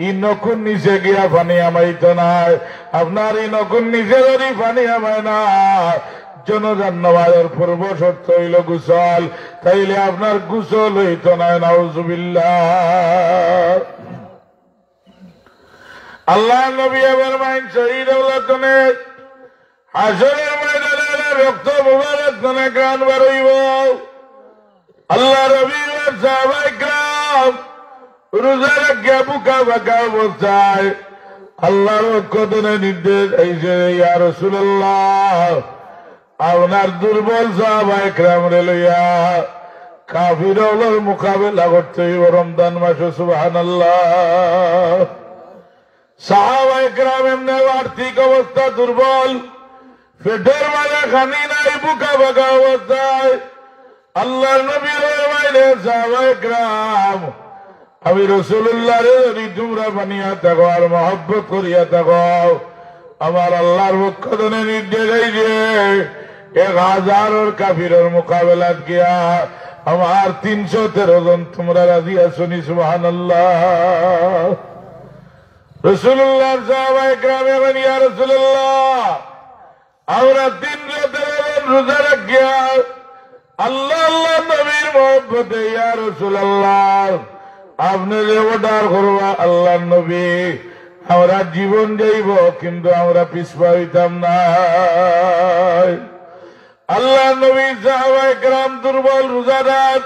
ই নখুন নিচে গিয়া পানি আমাইত নাই। আপনার ই নখুন নিচে যদি পানি আমায় না জনজান নামাজের পূর্ব শর্ত হইল গোসল, তাইলে আপনার গোসল হইত না। নাউজুবিল্লাহ। আল্লাহ নবী আবার মাইন শহীদ হলে হাসরের ময়দানে রক্ত মুবারক কোনে গান বারইব। আল্লাহ নবী আর সাহাবায়ে কেরাম রোজা রাখিয়া বুকা বাঁকা অবস্থায় আল্লাহর কদনে নির্দেশ আইছে, ইয়া রাসূলুল্লাহ আপনার দুর্বল সাহাবায়ে কেরাম রে লইয়া কাফিরদের মোকাবেলা করতে হইব রমজান মাসে। সুবহানাল্লাহ। সাহাবায়ে কেরাম এমনি আর্থিক অবস্থা দুর্বল, পেটের মাঝে খানি নাই, বুকা বাঁকা অবস্থায় আল্লাহর নবীর বাইরে সাহাবায়ে কেরাম আমি রাসূলুল্লাহ রে যদি তোমরা বানিয়া থাকো আর মহব্বত করিয়া থাকো আমার আল্লাহর পক্ষ থেকে নির্দেশ আইছে 1000 কাফিরের মোকাবেলাত গিয়া আমার 313 জন তোমরা রাজি আছো নি? সুবহানাল্লাহ। রাসূলুল্লাহ সাহাবায়ে কেরাম বলেন, ইয়া রাসূলুল্লাহ আমরা 313 জন রোজা রাখিয়া আল্লাহ আল্লাহ নবীর মহব্বতে ইয়া রাসূলুল্লাহ আপনি যে অর্ডার করবা আল্লাহ নবী আমরা জীবন যাইব কিন্তু আমরা পিছপা হইতাম না। আল্লাহ নবী সাহাবায়ে কেরাম দুর্বল রোজাদার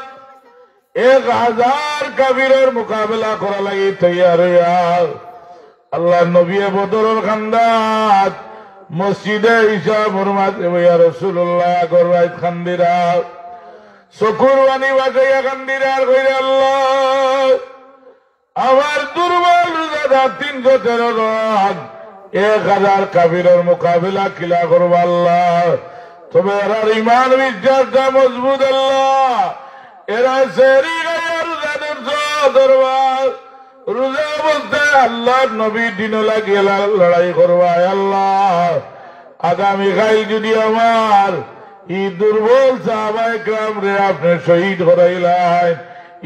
1000 কাফিরের মোকাবেলা করা লাগি তৈয়ার হইয়া আল্লাহ নবী বদরের খান্দাত মসজিদে ঈশা মুরমাতে ইয়া রাসূলুল্লাহ গরাইত খান্দিরা চকুর পানি বাঁচাইয়া খান্দিরার কইরা আল্লাহ আমার দুর্বল রোজাদার 313 জন 1000 কাফিরের মোকাবেলা কিলা করব আল্লাহ তবে এরার ইমান বিশ্বাসটা মজবুত আল্লাহ এরা সেরি গায়া রোজা দরবার রোজা বলতে আল্লাহর নবী দিন লাগিয়ে লড়াই করবা আল্লাহ আগামীকাল যদি আমার ই দুর্বল সাহাবায়ে কেরাম রে আপনি শহীদ করাইলেন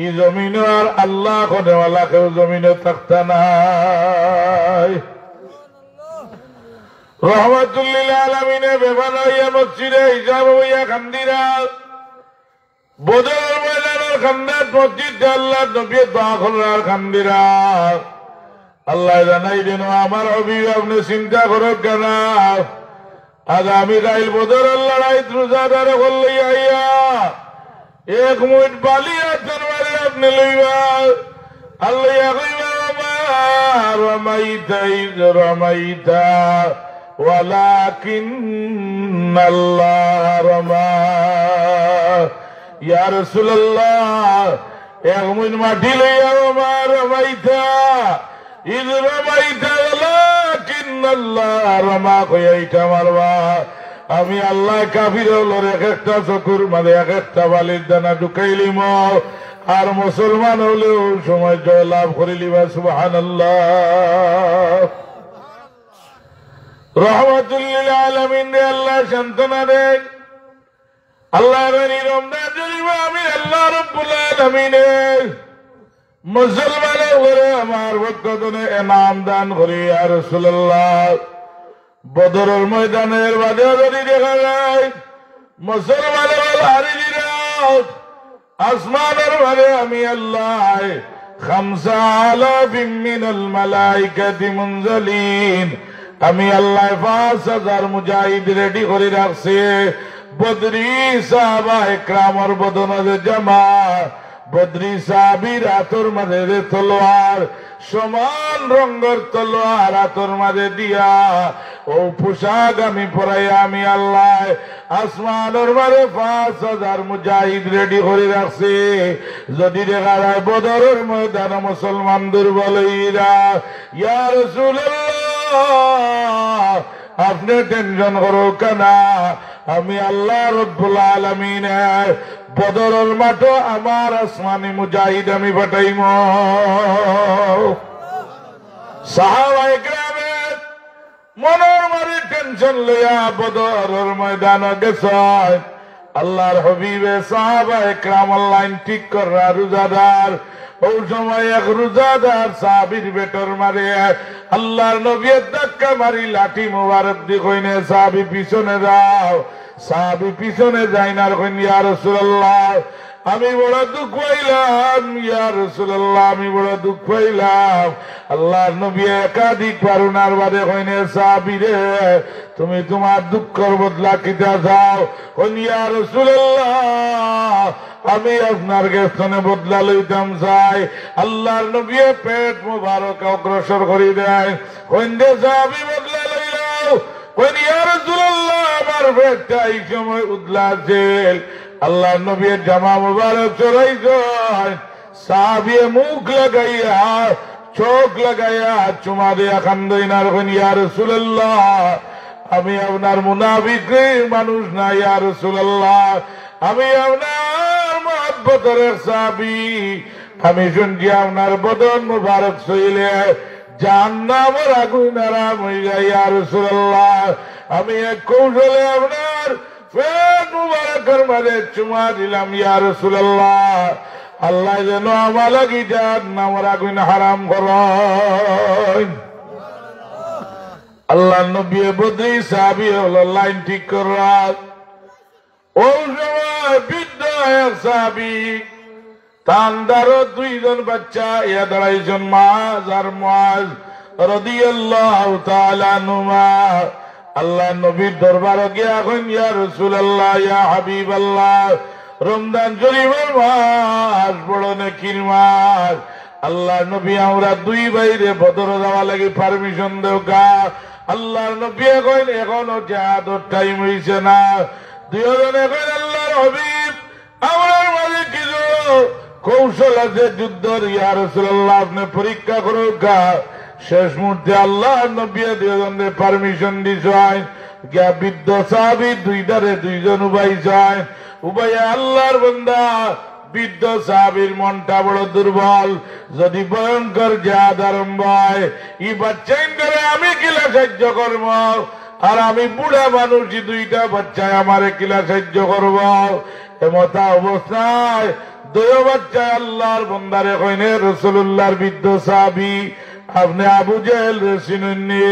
ই জমিনে আর আল্লাহ কোনেওয়ালা কেউ জমিনে থাকতা নাই রহমাতুল্লিল আলামিনে বেবানা হইয়া মসজিদে হিসাব হইয়া খান্দিরা বদরের ময়দানের খান্দাত মসজিদ আল্লাহ নবী দোয়া করার খান্দিরা আল্লাহ জানাই দেন আমার হবি আপনি চিন্তা করো কেন আগামীকাল বদরের লড়াই রোজাদার করলে আইয়া 1 মিনিট বালি আছেন মারে আপনি লইবা আল্লাহ কইবা আমার রমাইতা ইজ রমাইতা ওয়ালাকিন্নাল্লাহ রমা ইয়া রাসূলুল্লাহ 1 মিনিট মাটি লইয়া আমার রমাইতা ইজ রমাইতা ওয়ালাকিন্নাল্লাহ রমা কইটা মারবা আমি আল্লাহ কাফির হলোর এক একটা চকুর মানে এক একটা বালির দানা ঢুকাইলিম আর মুসলমান হলেও সময় জয় লাভ করিলিবা সুবহানাল্লাহ রহমাতুল্লিল আলামিন রে আল্লাহ সান্তনা দেন আল্লাহ রানী রমজান শরীফ আমি আল্লাহ রাব্বুল আলামিনের মুসলমানের ঘরে আমার ভক্তজনে এনাম দান করি ইয়া রাসূলুল্লাহ বদরের ময়দানের বাদে যদি দেখা যায় মুসলমানের হারিরা আসমানের বাদে আমি আল্লাহ 5000 মিনাল মালাইকাতি মুনজালিন আমি আল্লাহ 5000 মুজাহিদ রেডি করে রাখছে বদরি সাহাবায়ে কেরামের বদনে জামা বদরি সাহাবীর হাতের মাঝে তলোয়ার সমান রঙের তলোয়ার হাতের মাঝে দিয়া ও পোশাক আমি পরাইয়া আমি আল্লাহ আসমানের মাঝে 5000 মুজাহিদ রেডি করে রাখছে যদি দেখা যায় বদরের ময়দানে মুসলমান দুর্বল হইরা ইয়া রাসূলুল্লাহ আপনি টেনশন করো কেন আমি আল্লাহ রব্বুল আলামিনের বদরের মাঠে আমার আসমানি মুজাহিদ আমি পাঠাইম সাহাবায়ে কেরামের মনের মাঝে টেনশন লইয়া বদরের ময়দানে গেছেন আল্লাহর হাবিবে সাহাবায়ে কেরাম লাইন ঠিক করা রোজাদার ওই সময় এক রোজাদার সাহাবীর বেটর মারে আল্লাহর নবী ধাক্কা মারি লাঠি মুবারক দি কইনে সাহাবী পিছনে যাও সাহাবী পিছনে যাই না কইন ইয়া রাসূলুল্লাহ আমি বড় দুঃখ পাইলাম ইয়া রাসূলুল্লাহ আমি বড় দুঃখ পাইলাম আল্লাহর নবী একাধিক পারুনার বাদে কইনে সাহাবী রে তুমি তোমার দুঃখের বদলা কিতা যাও কইন ইয়া রাসূলুল্লাহ আমি আপনার গেস্তনে বদলা লইতাম চাই আল্লাহর নবী পেট মুবারক অগ্রসর করে দেয় কইন দে সাহাবী বদলা লইলাও কইন ইয়া রাসূলুল্লাহ আমার পেটটা এই সময় উদলাছিল আল্লাহর নবীর জামা মুবারক চড়াইছেন সাহাবী মুখ লাগাইয়া চোখ লাগাইয়া চুমা দিয়া কান্দাইনার কইন ইয়া রাসূলুল্লাহ আমি আপনার মুনাফিক মানুষ না ইয়া রাসূলুল্লাহ আমি আপনার মহব্বতের সাহাবী আমি শুনছি আপনার বদন মুবারক ছইলে জাহান্নামের আগুন আরাম হয়ে যায় ইয়া রাসূলুল্লাহ আমি এক কৌশলে আপনার পেট মুবারকের মাঝে চুমা দিলাম ইয়া রাসূলুল্লাহ আল্লাহ যেন আমার লাগি জাহান্নামের আগুন হারাম করেন আল্লাহ নবী বদরি সাহাবী হলো লাইন ঠিক করা ওই সময় বৃদ্ধ এক সাহাবী তান্দার 2 জন বাচ্চা ইয়া দাঁড়াইছেন মাজ আর মুআজ রাদিয়াল্লাহু তাআলা আনহুমা আল্লাহ নবীর দরবারে গিয়া কইন ইয়া রাসূলুল্লাহ ইয়া হাবিবাল্লাহ রমজান শরীফের মাস বড় নেকির মাস। আল্লাহ নবী আমরা দুই বাইরে বদর যাওয়া লাগে পারমিশন দেও গা। আল্লাহর নবী কইন এখনো জিহাদের টাইম হইছে না। দুইজনে কইন আল্লাহর হাবিব আমার মাঝে কিছু কৌশল আছে যুদ্ধর, ইয়া রাসূলুল্লাহ আপনি পরীক্ষা করুন গা। শেষ মুহূর্তে আল্লাহর নবী দুইজনের পারমিশন দিছেন গিয়া বৃদ্ধ সাহাবী দুইটারে দুইজন উবাইছেন। উবাইয়া আল্লাহর বান্দা বৃদ্ধ সাহাবীর মনটা বড় দুর্বল, যদি ভয়ঙ্কর জিহাদ আরম্ভ হয় ই বাচ্চাইন করে আমি কিলা সাহায্য করব, আর আমি বুড়া মানুষই দুইটা বাচ্চায় আমারে কিলা সাহায্য করব। এমতা অবস্থায় দুই বাচ্চায় আল্লাহর বান্দারে কইনে রাসূলুল্লাহর বৃদ্ধ সাহাবী আপনি আবু জেহেল চিনেন নি?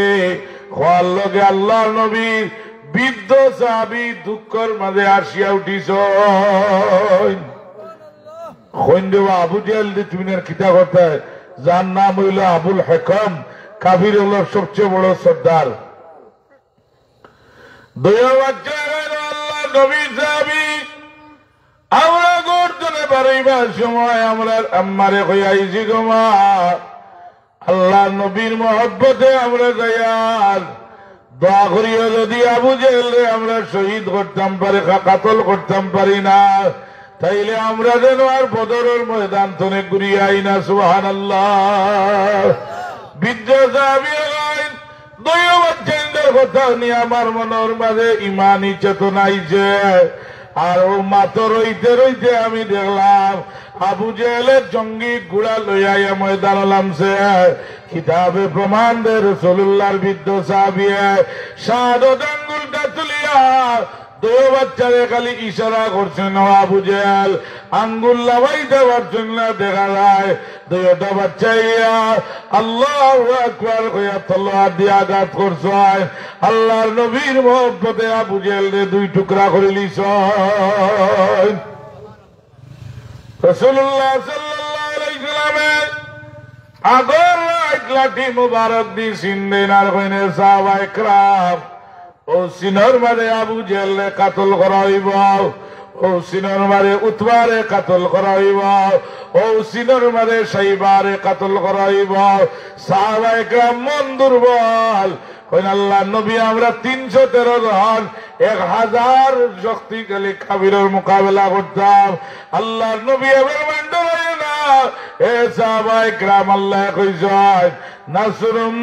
খোয়ার লগে আল্লাহর নবী বৃদ্ধ সাহাবী দুঃখের মাঝে আসিয়া উঠিছ। আবু জেহেল তুমি কিতা করতে, যার নাম হইল আবুল হেকম, কাফির হল সবচেয়ে বড় সর্দার। দুই বাচ্চা আল্লাহ নবী সাহাবী আমরা গর্জনে বাড়াইবার সময় আমরা আম্মারে কইয়াইছি গো মা, আল্লাহ নবীর মহব্বতে আমরা যাইয়ার দোয়া করিয়া যদি আবু জেহেল আমরা শহীদ করতাম পারি, কাতল করতাম পারি না, তাইলে আমরা যেন আর বদরের ময়দান তনে ঘুরিয়ে আই না। সুবহানাল্লাহ। বৃদ্ধ সাহাবী দুই বাচ্চাদের কথা নিয়ে আমার মনের মাঝে ইমানি চেতনা আইছে। আর ও মাত্র রইতে রইতে আমি দেখলাম আবু জেহেলের জঙ্গি গুড়া লইয়া ময়দান নামছে। কিতাবে প্রমাণ দে রাসূলুল্লাহর বৃদ্ধ সাহাবী শাহাদত আঙ্গুলটা তুলিয়া দুই বাচ্চারে খালি ইশারা করছেন আবু জেহেল আঙ্গুল লাগাইতে পারছেন না। দেখা যায় দুইটা বাচ্চাইয়া আল্লাহু আকবার কইয়া তলোয়ার দিয়ে আঘাত করছে। আল্লাহর নবীর মহব্বতে আবু জেহেল দুই টুকরা করে লিছ। রাসূলুল্লাহ সাল্লাল্লাহু আলাইহি সাল্লামের আগর লাঠি মুবারক দি সিন্দেন আর কইনে সাহাবায়ে کرام ও সিনর মারে আবু জেহেল কাতল করা হইব, ও সিনর মারে উতবারে কাতল করা হইব, ও সিনর মারে সাইবারে কাতল করা হইব। সাহাবায়ে کرام মন দুর্বল কইন আল্লাহ নবী আমরা 313 জন 1000 শক্তিশালী কাফিরের মোকাবেলা করতাম। আল্লাহর নবী এবার মানতে পারে না। এ সাহাবায়ে کرام আল্লাহ কইছেন নাসরুম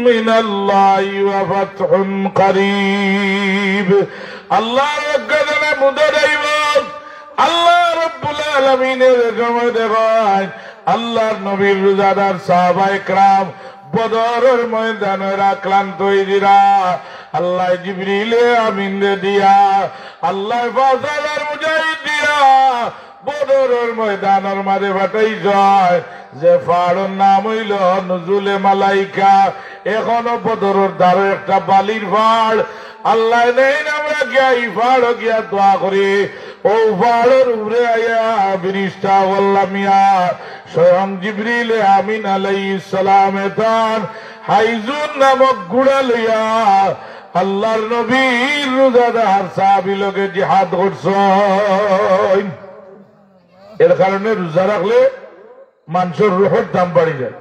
মিনাল্লাহি ওয়া ফাতহুন করিব। আল্লাহর রক্ষাদানে মুদত আইব। আল্লাহ রাব্বুল আলামিনের সময় দেখেন আল্লাহর নবীর রোজাদার সাহাবায়ে کرام বদরের ময়দানে ক্লান্ত হইরা আল্লাহ জিবরিলে আমিন দিয়া আল্লাহ ফাজালার মুজাহিদ দিয়া বদরের ময়দানের মাঝে পাঠাই যায় যে ফাড়ের নাম হইল নুজুলে মালাইকা। এখনো বদরের দ্বারে একটা বালির ফাড় আল্লাহ নেই, আমরা গিয়া এই ফাড় গিয়া দোয়া করি। ও ফাড়ের উপরে আয়া ফেরেশতা বললাম ইয়া স্বয়ং জিবরিলে আমিন আলাইহিস সালাম তার হাইজুন নামক ঘোড়া লইয়া আল্লাহর নবীর রোজাদার সাহাবী লোকে জিহাদ করছেন। এর কারণে রোজা রাখলে মানুষের রুহের দাম বাড়ি যায়।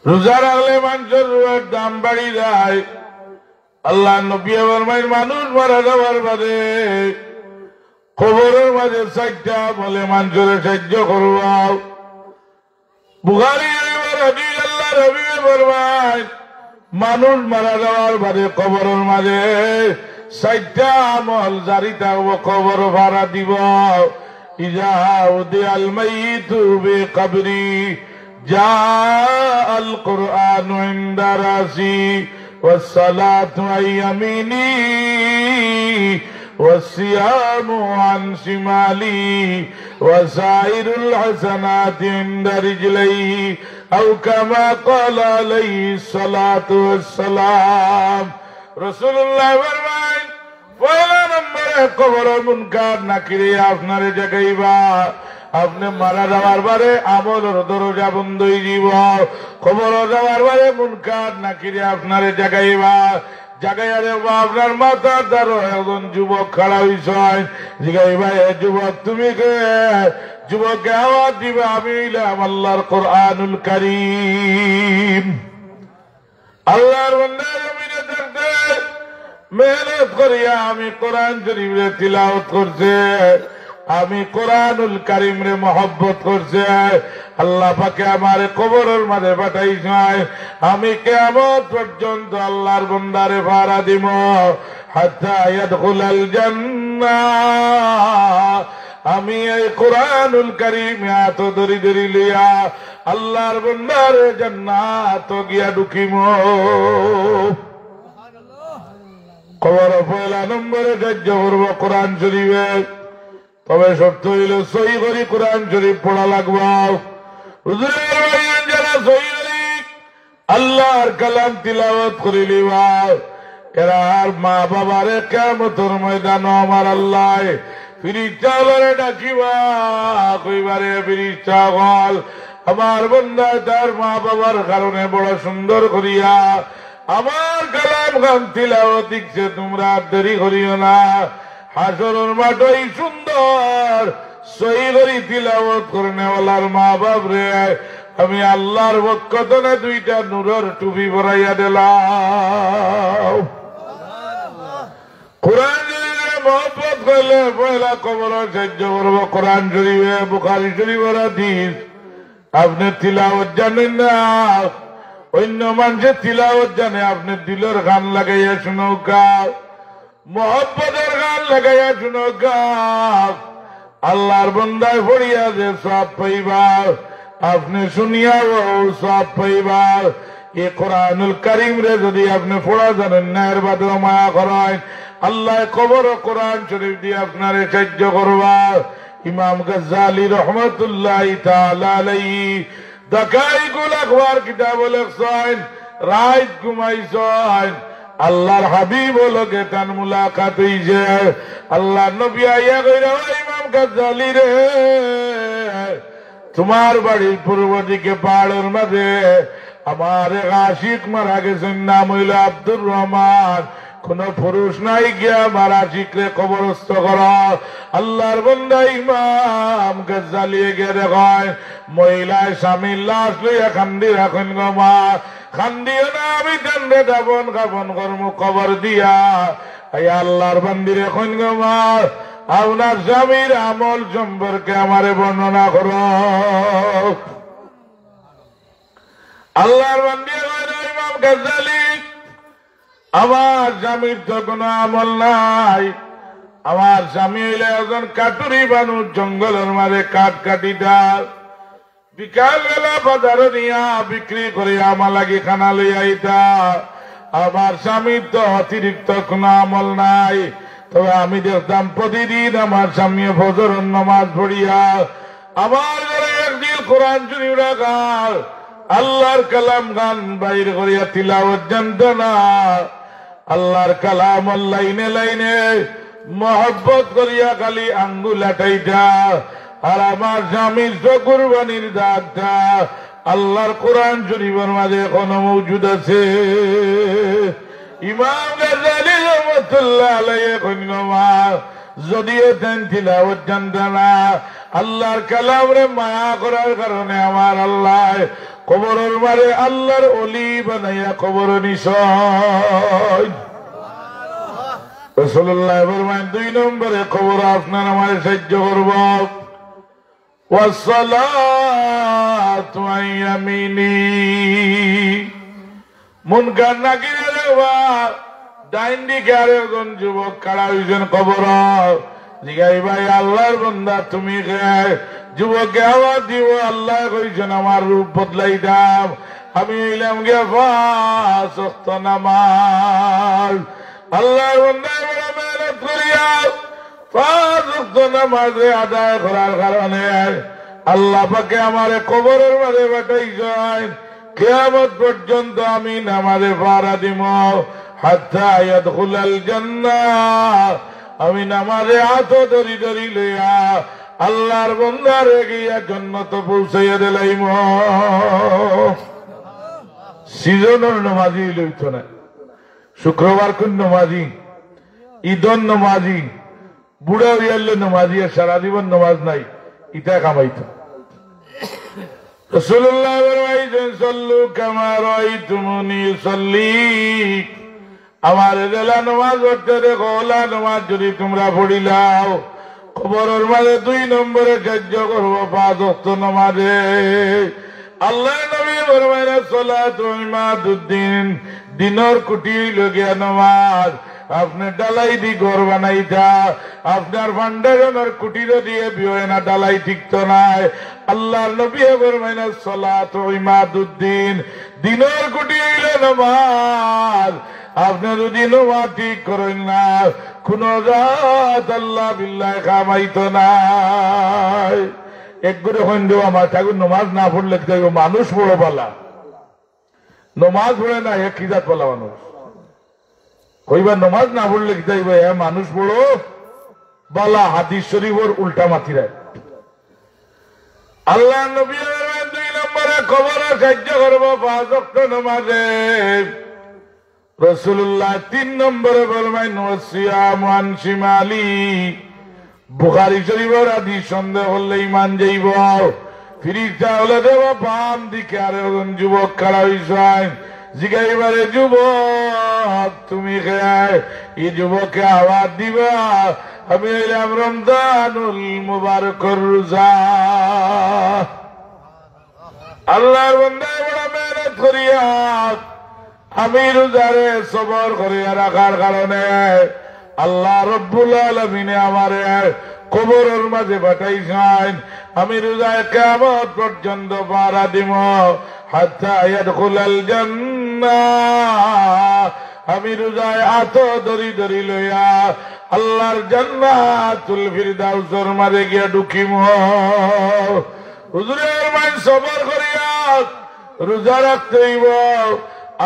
রোজা রাখলে মানুষের রুহের দাম বাড়ি যায়। আল্লাহ নবী ফরমায় মানুষ মারা যাওয়ার বাদে কবরের মাঝে 4টা বলে মানুষের সাহায্য করব। বুখারী হাদিস আল্লাহ নবী ফরমায় মানুষ মারা যাওয়ার বাদে কবরের মাঝে 4টা আমল জারি থাকবো, কবর ভাড়া দিব। ইজা উদিয়াল মাইয়িতু বিকবরি জাআল কুরআনু ইনদা রাসি ওয়াসসালাতু আন ইয়ামিনি ওয়াসসিয়ামু আন শিমালি ওয়াসাইরুল হাসানাতি ইনদা রিজলাইহি আও কামা ক্বালা আলাইহিস সালাতু ওয়াসসালাম। রাসূলুল্লাহ ফরমায় পয়লা নম্বরে কবরের মুনকার নাকিরে আপনারে জাগাইবা। আপনি মারা যাওয়ার বারে আমলের দরজা বন্ধ হয়ে যাব। কবর যাওয়ার বারে মুনকার নাকিরে আপনারে জাগাইবা। জাগাইয়ারে আপনার মাথার দ্বারা একজন যুবক খাড়া হইছেন জিগাই ভাই যুবক তুমি কে যুবককে আওয়াজ দিবে আমি হইলাম আল্লাহর কোরআনুল কারীম আল্লাহর বান্দা জমিনে থাকতে মেহনত করিয়া আমি কোরআন শরীফে তিলাওয়াত করছে আমি কোরআনুল কারীম রে মহব্বত করছে আল্লাহ পাকে আমার কবরের মাঝে পাঠাইছেন আমি কিয়ামত পর্যন্ত আল্লাহর বান্দারে ভাড়া দিব হাত্তা ইয়াদখুলাল জান্নাহ আমি এই কোরআনুল কারীম এত দরি দরি লইয়া আল্লাহর বান্দারে জান্নাত গিয়া ঢুকিম কবর পয়লা নম্বরে ধৈর্য করব কোরআন শরীফে তবে শর্ত হইল সহি করি কোরআন শরীফ পড়া লাগবে যারা সহি করি আল্লাহর কালাম তিলাওয়াত করি লিবা এরা আর মা বাবারে কিয়ামতের ময়দান আমার আল্লাহ ফিরিস্তা বলে ডাকিবা কইবারে ফিরিস্তা বল আমার বান্দা তার মা বাবার কারণে বড় সুন্দর করিয়া আমার কালাম গান তিলাওয়াত দিচ্ছে তোমরা দেরি করিও না হাসরের মাঠই সুন্দর সহি করে তিলাওয়াত করে নেওয়ালার মা বাপ রে আমি আল্লাহর পক্ষ থেকে দুইটা নূরের টুপি পরাইয়া দিলাম কোরআন শরীফে মহব্বত করলে পয়লা কবর সাহায্য করবো কোরআন শরীফে বুখারী শরীফের হাদিস আপনি তিলাওয়াত জানেন না অন্য মানুষের তিলাওয়াত জানে আপনি দিলের গান লাগাইয়া শুনৌকা মহব্বতের গান লাগাইয়া শুনৌকা আল্লাহর বান্দায় পড়িয়া যে সব পাইবার আপনি শুনিয়াও সব পাইবার এ কোরআনুল কারীম রে যদি আপনি পড়া জানেন না এর বাদে মায়া করেন আল্লাহ কবর কোরআন শরীফ দিয়ে আপনারে সাহায্য করবা ইমাম গাজ্জালী রহমাতুল্লাহি তাআলা আলাইহি দাকাইকুল আখবার কিতাব লেখছেন রাত ঘুমাইছেন আল্লাহর হাবিব লোকে তার মুলাকাত হইছে আল্লাহ নবী আইয়া কইরা ইমাম গাজ্জালী রে তোমার বাড়ির পূর্ব দিকে পাহাড়ের মাঝে আমার এক আশিক মারা গেছেন নাম হইল আব্দুর রহমান কোন পুরুষ নাই গিয়া আমার আশিকরে কবরস্থ কর আল্লাহর বান্দা ইমাম গাজ্জালী গিয়ে দেখেন মহিলায় স্বামীর লাশ লইয়া কান্দি রাখেন গো মা কান্দিও না আমি কান্দে দাবন কাপন কর্ম কবর দিয়া এই আল্লাহর বান্দির এখন গো মা আপনার স্বামীর আমল সম্পর্কে আমারে বর্ণনা কর আল্লাহর বান্দি ইমাম গাজ্জালী আমার স্বামীর তো কোনো আমল নাই আমার স্বামী হইলে একজন কাটুরি মানুষ জঙ্গলের মাঝে কাঠ কাটিটা বিকাল বেলা বাজারে নিয়া বিক্রি করে আমার লাগি খানা লইয়া আইতা আমার স্বামীর তো অতিরিক্ত কোনো আমল নাই তবে আমি দেখতাম প্রতিদিন আমার স্বামী ফজরের নামাজ পড়িয়া আমার ঘরে একদিন কোরআন শরীফ রাখার আল্লাহর কালাম গান বাইর করিয়া তিলাওয়াত জানত না আল্লাহর কালাম লাইনে লাইনে মহব্বত করিয়া খালি আঙ্গুল আটাইটা আর আমার স্বামীর কুরবানির দাগটা আল্লাহর কোরআন শরীফের মাঝে এখনো মৌজুদ আছে ইমাম গাজ্জালী রহমাতুল্লাহ আলাইহি কইনমা যদিও তেন তিলাওয়াত জানত না আল্লাহর কালাম রে মায়া করার কারণে আমার আল্লাহ কবরের মারে আল্লাহর ওলি বানাইয়া কবর নিশয় রাসূলুল্লাহ ফরমান 2 নম্বরে কবর আপনার আমার সাহায্য করব ওয়াসসালাতু আইয়ামিনি মুনকার নাকিরের ডাইন দিকে আরেকজন যুবক খাড়া হইছেন কবর জিগাই ভাই আল্লাহর বান্দা তুমি যুবককে আওয়াজ দিব আল্লাহ কইছেন আমার রূপ বদলাই দাম আমি হইলাম গে 5 ওয়াক্ত নামাজ আল্লাহর বান্দা বড় মেহনত করিয়া 5 ওয়াক্ত নামাজ আদায় করার কারণে আল্লাহ পাকে আমারে কবরের মাঝে পাঠাইছেন কিয়ামত পর্যন্ত আমি নামাজে পাহারা দিব হাত্তা ইয়াদখুলাল জান্নাহ আমি নামাজে হাত ধরি ধরি লইয়া আল্লাহর বান্দারে গিয়া জান্নাত পৌঁছাইয়া দিলাইম সিজনের নামাজই লইত না শুক্রবার কোন নমাজি, ঈদন নমাজি, বুড়া হইয়ালে নমাজি, আর সারা জীবন নমাজ নাই, ইটা কামাইতো। রাসূলুল্লাহ ফরমাইছেন সল্লু কামা রাআইতুমুনি উসাল্লি, আমার জেলা নমাজ পড়তে দেখো, ওলা নমাজ যদি তোমরা পড়িলাও কবরের মাঝে 2 নম্বরে কার্য করবো 5 ওয়াক্ত নমাজে। আল্লাহ নবী ফরমাইলেন সালাতু ইমাদুদ্দিন, দিনের কুটি লগিয়া নমাজ। আপনি ডালাই দি ঘর বানাইতা, আপনার ভান্ডারনের কুটির দিয়ে বিয়ে না, ডালাই ঠিকত নাই। আল্লাহর নবী ফরমাইলেন সালাতু ইমাদুদ্দিন, দিনের কুটি হইল নমাজ। আপনি যদি নমাজ ঠিক করেন না, কোন রাত আল্লাহ বিল্লাহ কামাইতো নাই। এক করে হইন আমার ঠাকুর নমাজ না পড়লে মানুষ বড় পালা, নমাজ পড়ে না এক খিদাত পালা মানুষ। কইবার নমাজ না পড়লে কি যাইব মানুষ বড় বালা, হাদিস শরীফের উল্টা মাতিরায়। আল্লাহ নবী 2 নম্বরে কবরে সাহায্য করবো 5 ওয়াক্ত নমাজে। রাসূলুল্লাহ 3 নম্বরে ফরমায় নসিয়াম আন শিমালি, বুখারী শরীফের হাদিস সন্দেহ করলে ঈমান যাইব। ফিরিস্তা হলে দেব বাম দিকে, আর একজন যুবক খাড়া হইছেন, জিগাইবারে যুবক তুমি খেয়ে, এই যুবককে আওয়াজ দিবা আমি এলাম রমজানুল মুবারকর রোজা। আল্লাহর বান্দা বড় মেহনত করিয়া আমি রোজারে সবর করিয়া রাখার কারণে আল্লাহ রব্বুল আলামিনে আমারে কবরের মাঝে পাঠাইছেন। আমি রোজায় কিয়ামত পর্যন্ত পাহারা দিব, হাত্তা ইয়াদখুলাল জান্নাহ। আমি রোজায় আত ধরি ধরি লইয়া আল্লাহর জান্নাতুল ফিরদাউসের মাঝে গিয়া ঢুকিম। হুজুরের মান সবর করিয়া রোজা রাখতে হইব,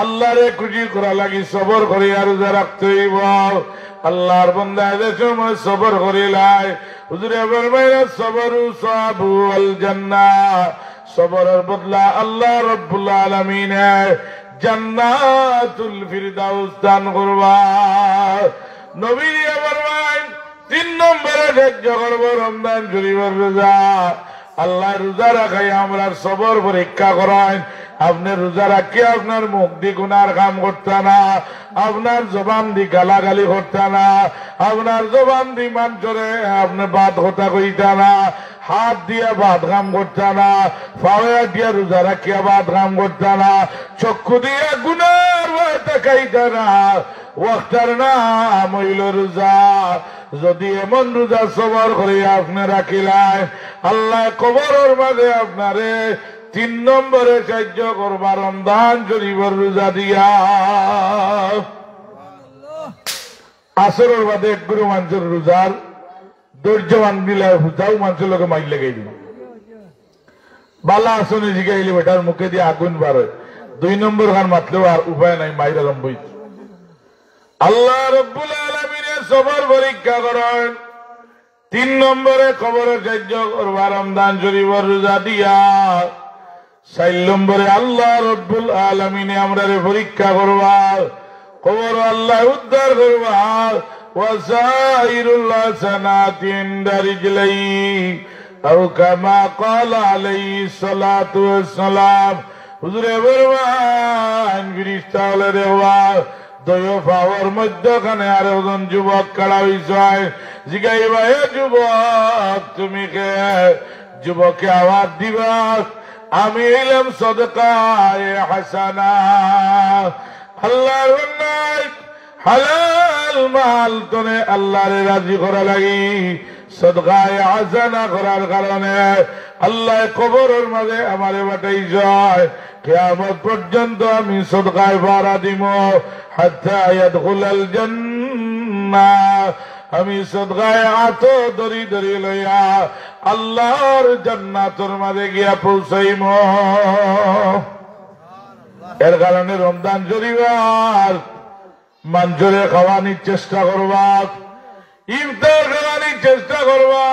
আল্লাহরে খুশি করা লাগি সবর করিয়া রোজা রাখতে হইব। আল্লাহর বান্দা এদের সময় সবর করিলাই, হুজুরে ফরমাইলেন সবরু সাবু আল জান্নাহ, সবরের বদলা আল্লাহ রব্বুল আলামিন জান্নাতুল ফিরদাউস দান করবা। নবী ফরমাইলেন 3 নম্বরে সহ্য করব রমজান শরীফের রোজা। আল্লাহ রোজা রাখাই আমরা সবর পরীক্ষা করেন। আপনি রোজা রাখি আপনার মুখ দিয়ে গুনার কাম করতে না, আপনার জবান দি গালাগালি করতে না, আপনার জবান দি মানুষরে আপনি বাদ কথা কইতে না, হাত দিয়া বাদ কাম করতে না, পাওয়া দিয়া রোজা রাখিয়া বাদ কাম করতে না, চক্ষু দিয়া গুনার ভয়তে খাইতে না। ওয়াক্তার নাম হইল রোজা। যদি এমন রোজা সবর করিয়া আপনি রাখিলেন, আল্লাহ কবরের মাঝে আপনারে 3 নম্বরে সাহায্য করবা রমজান শরীফের রোজা দিয়া। আসরের বাদে এক গুরু মানুষের রোজার ধৈর্যবান দিলে হুজাও মানুষের লোকে মাইল লেগে দিল। বালা আসনে জিগাইলে বেটার মুখে দিয়ে আগুন বার হয়। 2 নম্বর খান মাতলেও আর উপায় নাই, মাইর আরম্ভ হইছে। আল্লাহ রব্বুল আলামিনের সবর পরীক্ষা করেন। 3 নম্বরে কবরে সাহায্য করবা রমজান শরীফের রোজা দিয়া। 4 নম্বরে আল্লাহ রব্বুল আলামিনে আমরা পরীক্ষা করবা, কবর আল্লাহ উদ্ধার করবা। ওয়াসাইরুল হাসানাতি ইনদা রিজলাই আও কামা ক্বালা আলাইহিস সালাতু ওয়াসসালাম। হুজুরে ফরমান ফেরেশতা হলে দেওয়া দয় পাওয়ার মধ্যখানে আর একজন যুবক খাড়া হইছে। জিগাইবা হে যুবক তুমি কে? যুবককে আওয়াজ দিবা আমি এলাম সদকায়ে হাসানা। আল্লাহর বান্দায় হালাল মাল তোনে আল্লাহরে রাজি করা লাগি সদকায়ে হাসানা করার কারণে আল্লাহ কবরের মাঝে আমারে পাঠাইছে। কিয়ামত পর্যন্ত আমি সদকায়ে বাড়া দিব, হাত্তা ইয়াদখুলাল জান্নাহ। আমি সদকায়ে আত ধরি ধরি লইয়া আল্লাহর জান্নাতের মাঝে গিয়া পৌঁছাইম। এর কারণে রমজান শরীফের মানুষের খাওয়ানির চেষ্টা করবা, ইফতার খাওয়ানির চেষ্টা করবা।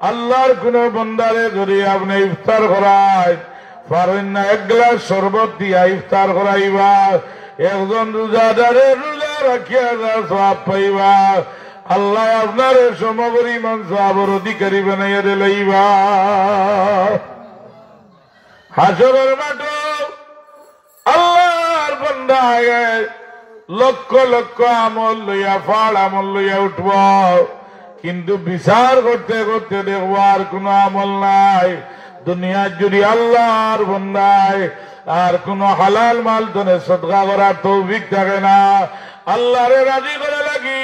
আল্লাহর কোন বন্দারে যদি আপনি ইফতার করায় পারেন না, 1 গ্লাস শরবত দিয়া ইফতার করাইবা। একজন রোজাদারে রোজা রাখিয়া যা সওয়াব পাইবা, আল্লাহ আপনার সমপরিমাণ সওয়াবের অধিকারী বানাইয়া দিলাইবা। হাসরের মাঠ আল্লাহর বান্দা লক্ষ লক্ষ আমল লইয়া ফাল আমল লইয়া উঠব, কিন্তু বিচার করতে করতে দেখবো আর কোন আমল নাই। দুনিয়ার যদি আল্লাহর বান্দায় আর কোন হালাল মাল তনে সদকা করার তৌফিক থাকে না। আল্লাহরে রাজি করে লাগি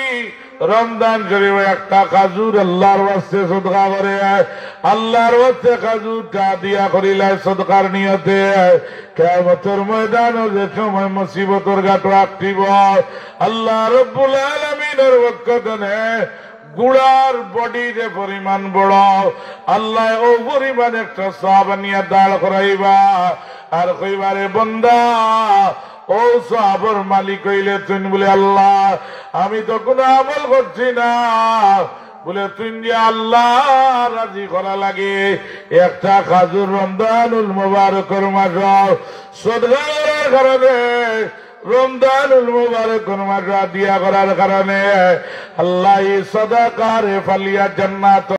রমজান শরীফ একটা খাজুর আল্লাহর ওয়াস্তে সদকা করে, আল্লাহর ওয়াস্তে খাজুরটা দিয়া করিলে সদকার নিয়তে কিয়ামতের ময়দানে যে সময় মুসিবতের ঘাট রাখিব, আল্লাহ রব্বুল আলামিনের পক্ষ থেকে গুড়ার বডি যে পরিমাণ বড়, আল্লাহ ও পরিমাণ একটা সওয়াব নিয়ে দাঁড় করাইবা। আর কইবারে বন্দা ও সওয়াবের মালিক হইলে তুই বলে আল্লাহ আমি তো কোনো আমল করছি না, বলে তুই আল্লাহ রাজি করা লাগে একটা খাজুর রমজানুল মুবারকের মাস সদকা করার কারণে, রমজানুল মুবারকের মাস দিয়া করার কারণে আল্লাহ এই সাদাকারে ফালিয়া জান্নাত